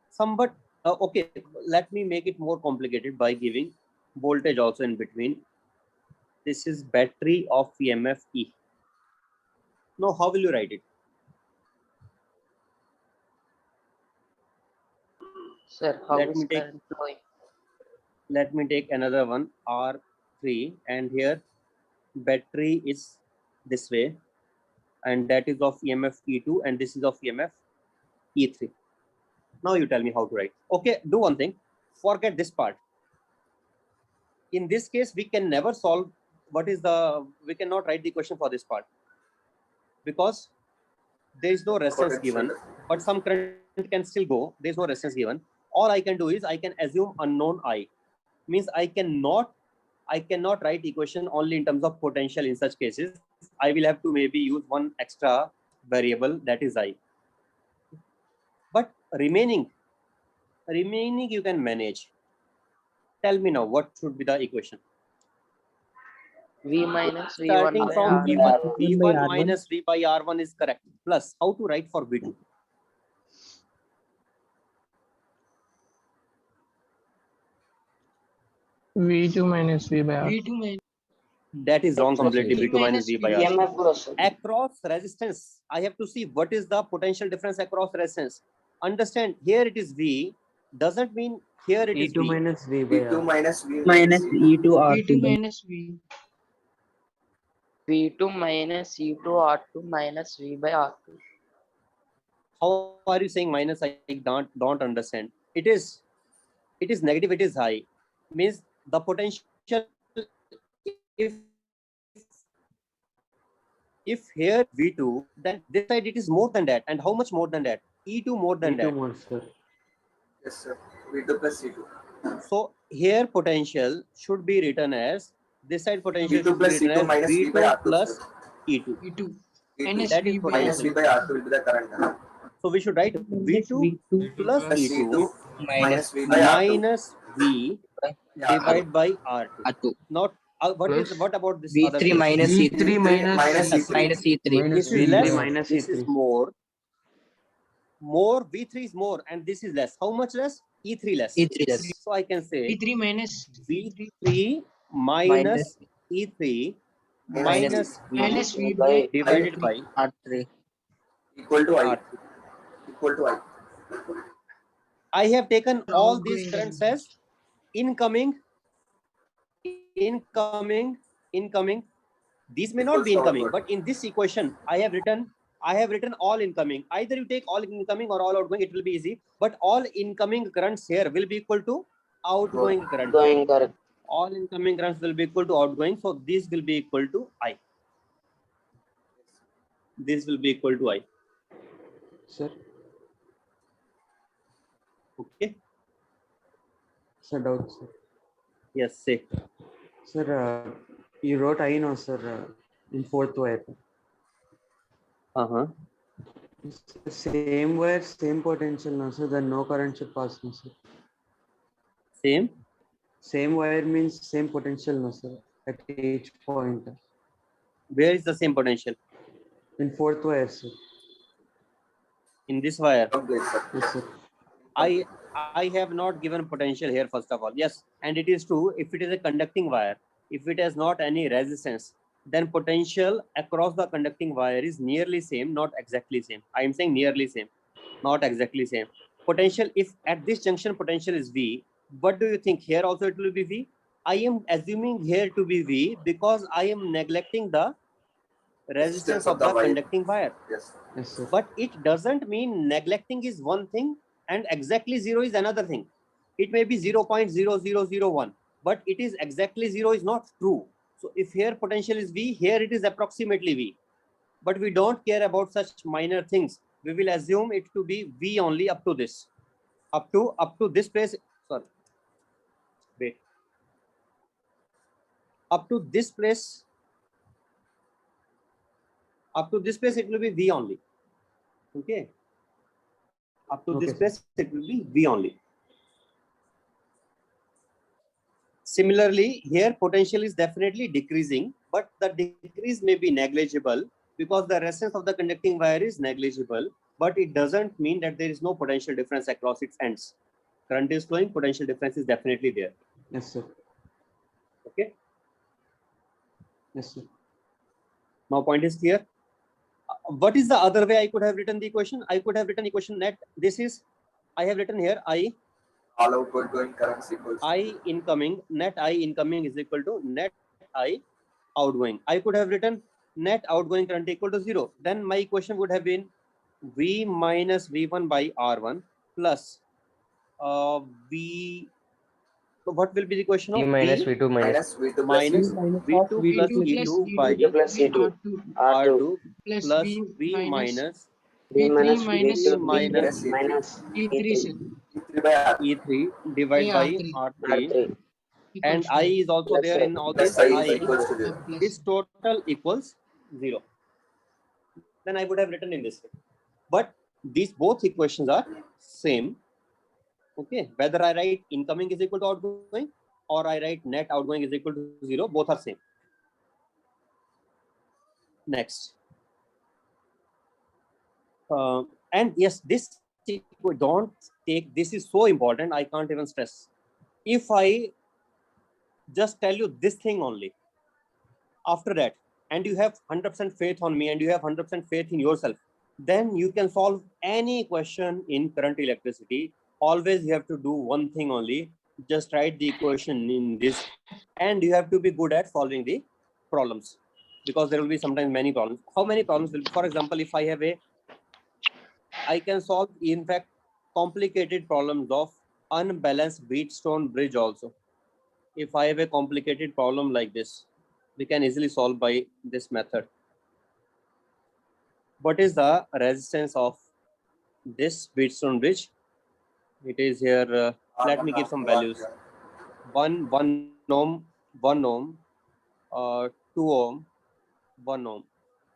Somewhat okay. Let me make it more complicated by giving voltage also in between. This is battery of EMF E. Now, how will you write it? Sir, how Let is me take- current flowing? Let me take another one, R3, and here battery is this way, and that is of EMF E2, and this is of EMF E3. Now you tell me how to write. Okay, do one thing. Forget this part. In this case, we can never solve we cannot write the equation for this part because there is no resistance given, but some current can still go. There is no resistance given. All I can do is I can assume unknown I. Means I cannot write equation only in terms of potential in such cases. I will have to maybe use one extra variable, that is I. But remaining you can manage. Tell me now what should be the equation. V minus V1 Starting by from R1. V1 minus V by R1 is correct. Plus how to write for V2? V2 minus V by R. That is wrong completely. V2 minus V by R. EMF growth. Across resistance, I have to see what is the potential difference across resistance. Understand, here it is V, doesn't mean here it is E2 V. minus V by V2 R. minus V minus E2 R2 minus V. V2 minus E2 R2 minus V by R2. How are you saying minus? I don't understand. It is it is negative, it is high, means the potential, if here V2, then this side it is more than that. And how much more than that? E2 more than E2 that. more, sir. Yes, sir. V2 plus C2. So here potential should be written as, this side potential V2 should be plus written C2 as minus V by V2 R2. plus sir. E2. E2 V2 minus That V is by minus V potential. by R2 will be the current. So we should write V2 plus Plus E2 C2 minus V by R2. minus V Yeah, divided by R2. R2 Not Plus what about this other V3 case? minus C3 V3 minus minus C3. minus C3 This is V3 less, minus this is E3. more. V3 is more and this is less. How much less? E3 less. E3 less So I can say V3 minus V3 minus E3 minus minus V V by divided R3. by R3 equal to I. R3. Equal to I. I have taken all Outgoing these currents as incoming. These may not Equals be to incoming, outward. but in this equation, I have written all incoming. Either you take all incoming or all outgoing, it will be easy. But all incoming currents here will be equal to outgoing current. going correct. All incoming currents will be equal to outgoing. So this will be equal to I. This will be equal to I. Sir, Okay. sir, doubt, sir. Yes, say. Sir, you wrote I no, sir, in fourth wire. Same wire, same potential, no, sir. Then no current should pass, no, sir. Same. Same wire means same potential, no, sir. At each point. Where is the same potential? In fourth wire, sir. In this wire. Okay, sir. Yes, sir. I have not given potential here, first of all. Yes, and it is true. If it is a conducting wire, if it has not any resistance, then potential across the conducting wire is nearly same, not exactly same. I am saying nearly same, not exactly same. Potential, if at this junction potential is V, what do you think? Here also it will be V? I am assuming here to be V because I am neglecting the resistance of the wire. conducting wire. Yes. Yes, sir. But it doesn't mean neglecting is one thing and exactly zero is another thing. It may be 0.0001, but it is exactly zero is not true. So if here potential is V, here it is approximately V. But we don't care about such minor things. We will assume it to be V only up to this. Up to this place. Sorry. Wait. Up to this place. Up to this place it will be V only. Okay. Up to this Okay. place it will be V only. Similarly, here potential is definitely decreasing, but the decrease may be negligible because the resistance of the conducting wire is negligible, but it doesn't mean that there is no potential difference across its ends. Current is flowing, potential difference is definitely there. Yes, sir. Okay. Yes, sir. Now point is clear. What is the other way I could have written the equation? I could have written equation net. This is, I have written here I. All outgoing currents equals I incoming, net I incoming is equal to net I outgoing. I could have written net outgoing current equal to 0. Then my equation would have been V minus V1 by R1 plus V. So what will be the equation of minus V V2 minus minus V2 plus minus C2. V2 plus V2 plus E2 by V2 plus C2 R2 R2 plus plus V V minus V minus minus V V2 minus minus E3 sir. E3 by R. E3 divided by by R3 R3, and equals I to is also Plus there I. in all Plus this. I is I, equals to 0. plus this total equals 0. Then I would have written in this way. But these both equations are same. Okay, whether I write incoming is equal to outgoing or I write net outgoing is equal to 0, both are same. Next. And yes, this don't take, this is so important, I can't even stress. If I just tell you this thing only, after that, and you have 100% faith on me and you have 100% faith in yourself, then you can solve any question in current electricity. Always you have to do one thing only, just write the equation in this, and you have to be good at solving the problems, because there will be sometimes many problems. How many problems will, for example, if I can solve, in fact, complicated problems of unbalanced Wheatstone bridge also. If I have a complicated problem like this, we can easily solve by this method. What is the resistance of this Wheatstone bridge? It is here. Let me give some values. 1 ohm, 1 ohm, 2 ohm, 1 ohm.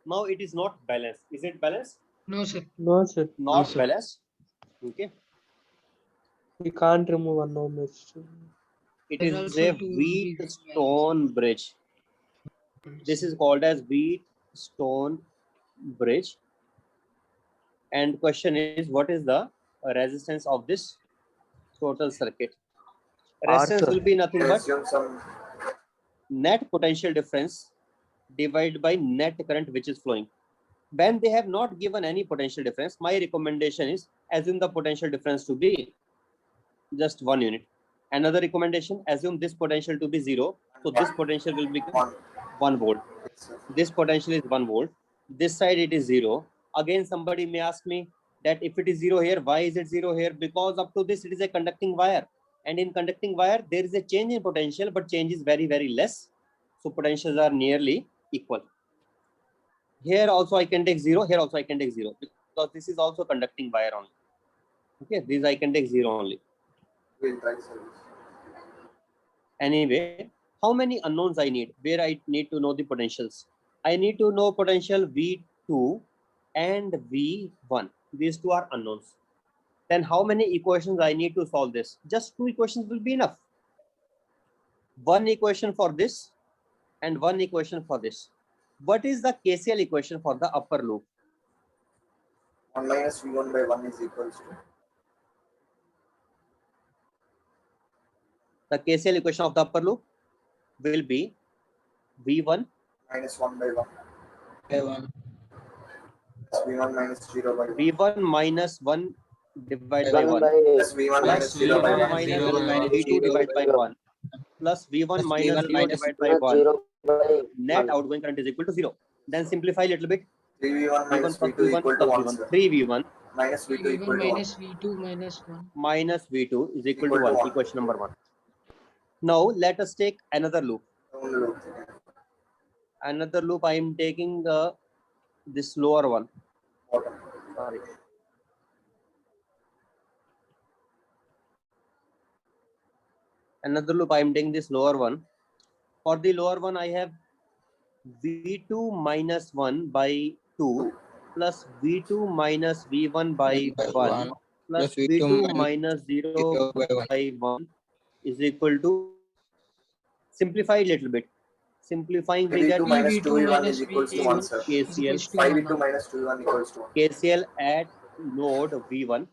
Now it is not balanced. Is it balanced? No, sir. No, sir. Not sir. balanced. Okay. We can't remove one ohm resistance. It There is also a two Wheatstone bridge. This is called as Wheatstone bridge. And question is, what is the resistance of this total circuit? Resistance sir. will be nothing but Assume some net potential difference divided by net current which is flowing. When they have not given any potential difference, my recommendation is assume the potential difference to be just 1 unit. Another recommendation, assume this potential to be 0. So this potential will become 1 volt. This potential is 1 volt. This side it is 0. Again, somebody may ask me that if it is 0 here, why is it 0 here? Because up to this it is a conducting wire. And in conducting wire, there is a change in potential, but change is very, very less. So potentials are nearly equal. Here also I can take 0. Here also I can take 0. Because this is also conducting wire only. Okay, these I can take 0 only. will try service. Anyway, how many unknowns I need? Where I need to know the potentials? I need to know potential V2 and V1. These two are unknowns. Then how many equations I need to solve this? Just 2 equations will be enough. 1 equation for this and 1 equation for this. What is the KCL equation for the upper loop? 1 minus V1 by 1 is equals to The KCL equation of the upper loop will be V1 minus 1 by 1. By 1. Plus V1 minus 0 by 1. V1 minus 1 divided by 1 Plus V1 plus minus 0 by V1 1. minus 0 by 1. V2 divided by 1 plus V1 minus 0 divided by 1. Net outgoing current is equal to 0. Then simplify a little bit. 3V1 V1 minus plus V2 V1 equal to plus 1, V1. sir. 3V1 Minus V2 equal to 1. V2 minus 1. minus V2 is equal to Equal to 1. 1. Equation number 1. Now let us take another loop. Down loop. Another loop I am taking this lower one. Bottom. Sorry. Another loop I am taking this lower one. For the lower one I have V2 minus 1 by 2 plus V2 minus V1 by 1 plus V2 minus 0 by 1 is equal to, simplify a little bit. Simplifying we get V2 minus 2V1 is equals to 1, sir. KCL 5V2 minus 2V1 equals to 1. KCL at node V1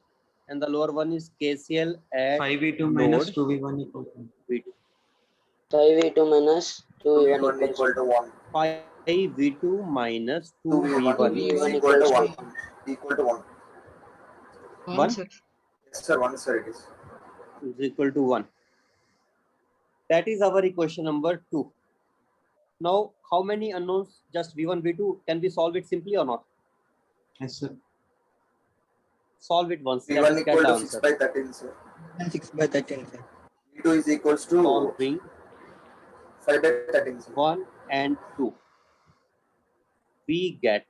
and the lower one is KCL at 5v2 node minus 2v1 equal to V2. 5v2 minus 2v1 2V1 equal to 1. 5V2 minus 2V1 2V1 is equal to 1. Equal to 1. 1 sir. Yes, sir. 1, sir, it is. is equal to 1. That is our equation number 2. Now, how many unknowns? Just V1, V2. Can we solve it simply or not? Yes, sir. Solve it once. Let us V1 get equal the to answer. 6 by 13, sir. 6 by 13, sir. V2 is equals to Solving 5 by 13, sir. 1 and 2. We get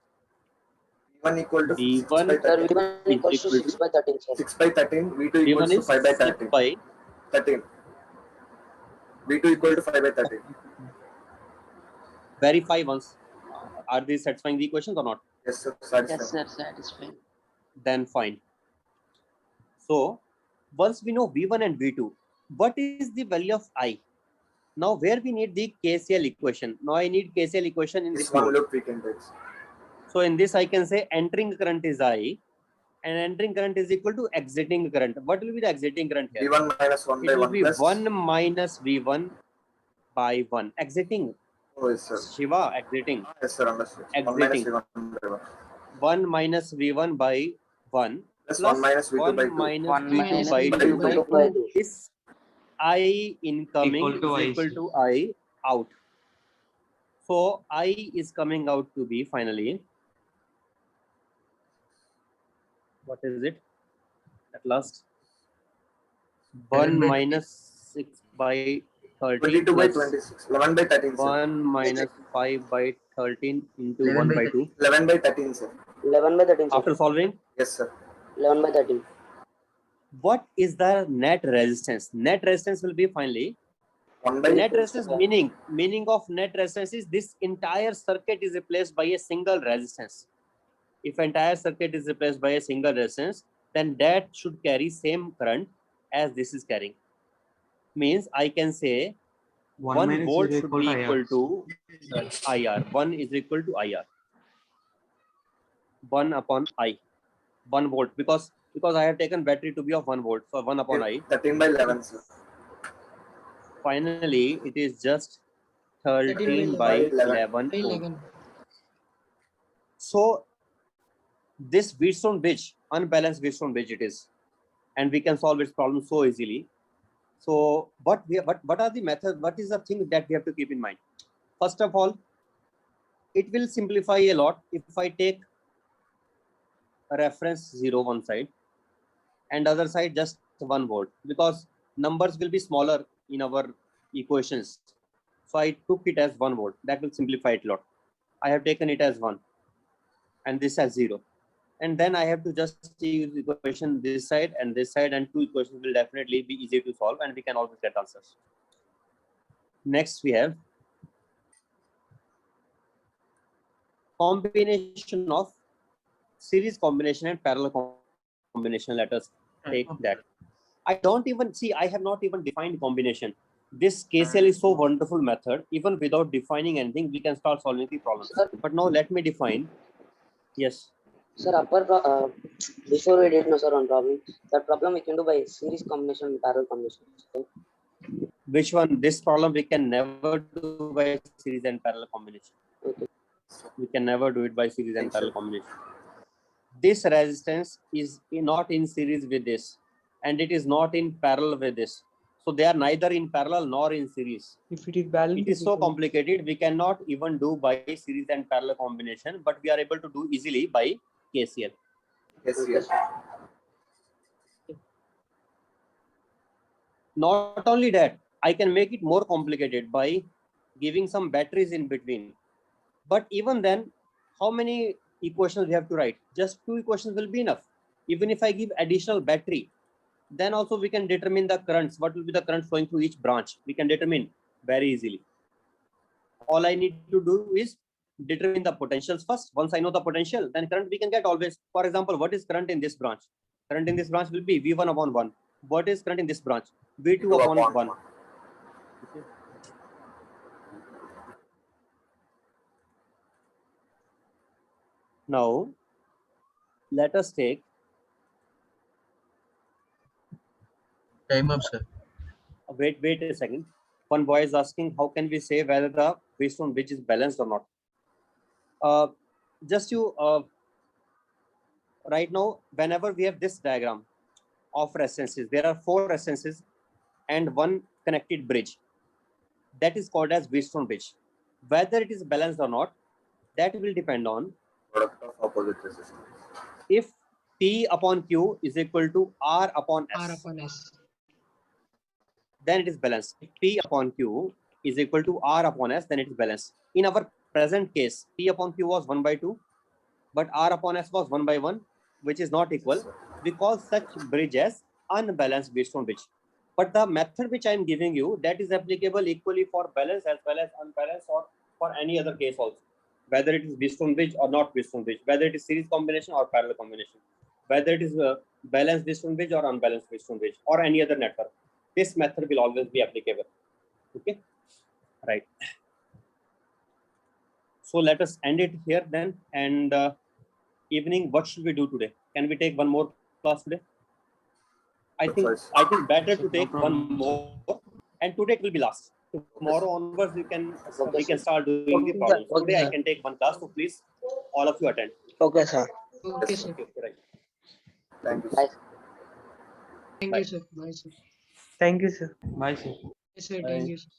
V1 equal to 6 by V1 Sir, 13. V1 equals to 6 by 13, sir. 6 by 13. V2 equals V1 to is 5 by 6 13. by 13. V2 equal to 5 by 13. verify once. Are these satisfying the equations or not? Yes, sir. Yes, Satisfying. sir, satisfying. Then fine. So once we know V1 and V2, what is the value of I? Now where we need the KCL equation. Now I need KCL equation in This this one mode. loop we can take. So in this I can say entering current is I and entering current is equal to exiting current. What will be the exiting current here? V1 minus 1 by It will 1 be plus. 1 minus V1 by 1. Exiting. Oh, yes, sir. Shiva, exiting. Yes, sir. Understood. 1 minus Exiting. V1 by 1. 1 minus V1 by 1 Plus plus 1 minus V2 by 2. 1 minus 1 V2 minus by V2 2. by 2. by 2. This I incoming Equal to is I, equal sir. to I out. So I is coming out to be finally, what is it at last? 1 minus 6 by 30 22 by plus 26. 11 by 13, sir. 1 minus 5 by 13 into 1 by 2. 11 by 13, sir. 11 by 13, sir. After solving, Yes, sir. 11 by 13. what is the net resistance? Net resistance will be finally 1 by net 2. resistance. Meaning of net resistance is this entire circuit is replaced by a single resistance. If entire circuit is replaced by a single resistance, then that should carry same current as this is carrying. Means I can say 1 minus volt zero should equal be to IR. equal to IR. 1 is equal to IR. 1 upon I. 1 volt because I have taken battery to be of 1 volt. So 1 upon I. 13 by 11, sir. Finally, it is just 13 by 11 ohm. So this Wheatstone bridge, unbalanced Wheatstone bridge it is, and we can solve its problem so easily. So what are the methods? What is the thing that we have to keep in mind? First of all, it will simplify a lot if I take a reference 0 one side and other side just 1 volt, because numbers will be smaller in our equations. So I took it as 1 volt. That will simplify it a lot. I have taken it as 1 and this as 0. And then I have to just use equation this side, and two equations will definitely be easy to solve, and we can always get answers. Next we have combination of series combination and parallel combination. Let us take that. I don't even see, I have not even defined combination. This KCL is so wonderful method. Even without defining anything, we can start solving the problem. But now let me define. Yes. Sir, before we did no sir on problem, that problem we can do by series combination and parallel combination. Okay? Which one? This problem we can never do by series and parallel combination. Okay. We can never do it by series and parallel combination. This resistance is not in series with this, and it is not in parallel with this. So they are neither in parallel nor in series. If it is balanced, It is so complicated, we cannot even do by series and parallel combination, but we are able to do easily by KCL. Yes, yes. Not only that, I can make it more complicated by giving some batteries in between. But even then, how many equations we have to write? Just 2 equations will be enough. Even if I give additional battery, then also we can determine the currents. What will be the current flowing through each branch? We can determine very easily. All I need to do is determine the potentials first. Once I know the potential, then current we can get always. For example, what is current in this branch? Current in this branch will be V1 upon 1. What is current in this branch? V2 upon 1. Okay. Now, let us take Time up, sir. wait a second. One boy is asking, how can we say whether the Wheatstone bridge is balanced or not? Right now, whenever we have this diagram of resistances, there are 4 resistances and 1 connected bridge. That is called as Wheatstone bridge. Whether it is balanced or not, that will depend on Product of opposite resistance. if P upon Q is equal to R upon S. Then it is balanced. If P upon Q is equal to R upon S, then it is balanced. In our present case, P upon Q was 1 by 2, but R upon S was 1 by 1, which is not equal. We call such bridge as unbalanced Wheatstone bridge. But the method which I am giving you, that is applicable equally for balance as well as unbalanced, or for any other case also. Whether it is Wheatstone bridge or not Wheatstone bridge, whether it is series combination or parallel combination, whether it is balanced Wheatstone bridge or unbalanced Wheatstone bridge, or any other network, this method will always be applicable. Okay, right. So let us end it here then. And evening, what should we do today? Can we take one more class today? I think better to take one more, and today it will be last. Tomorrow onwards we can start doing the problems. Today I can take one class, so please all of you attend. Okay, sir. Okay, sir. Okay, right. Thank you. Bye. Thank you, sir. Bye, sir. Thank you, sir. Bye, sir. Yes, sir. Thank you, sir.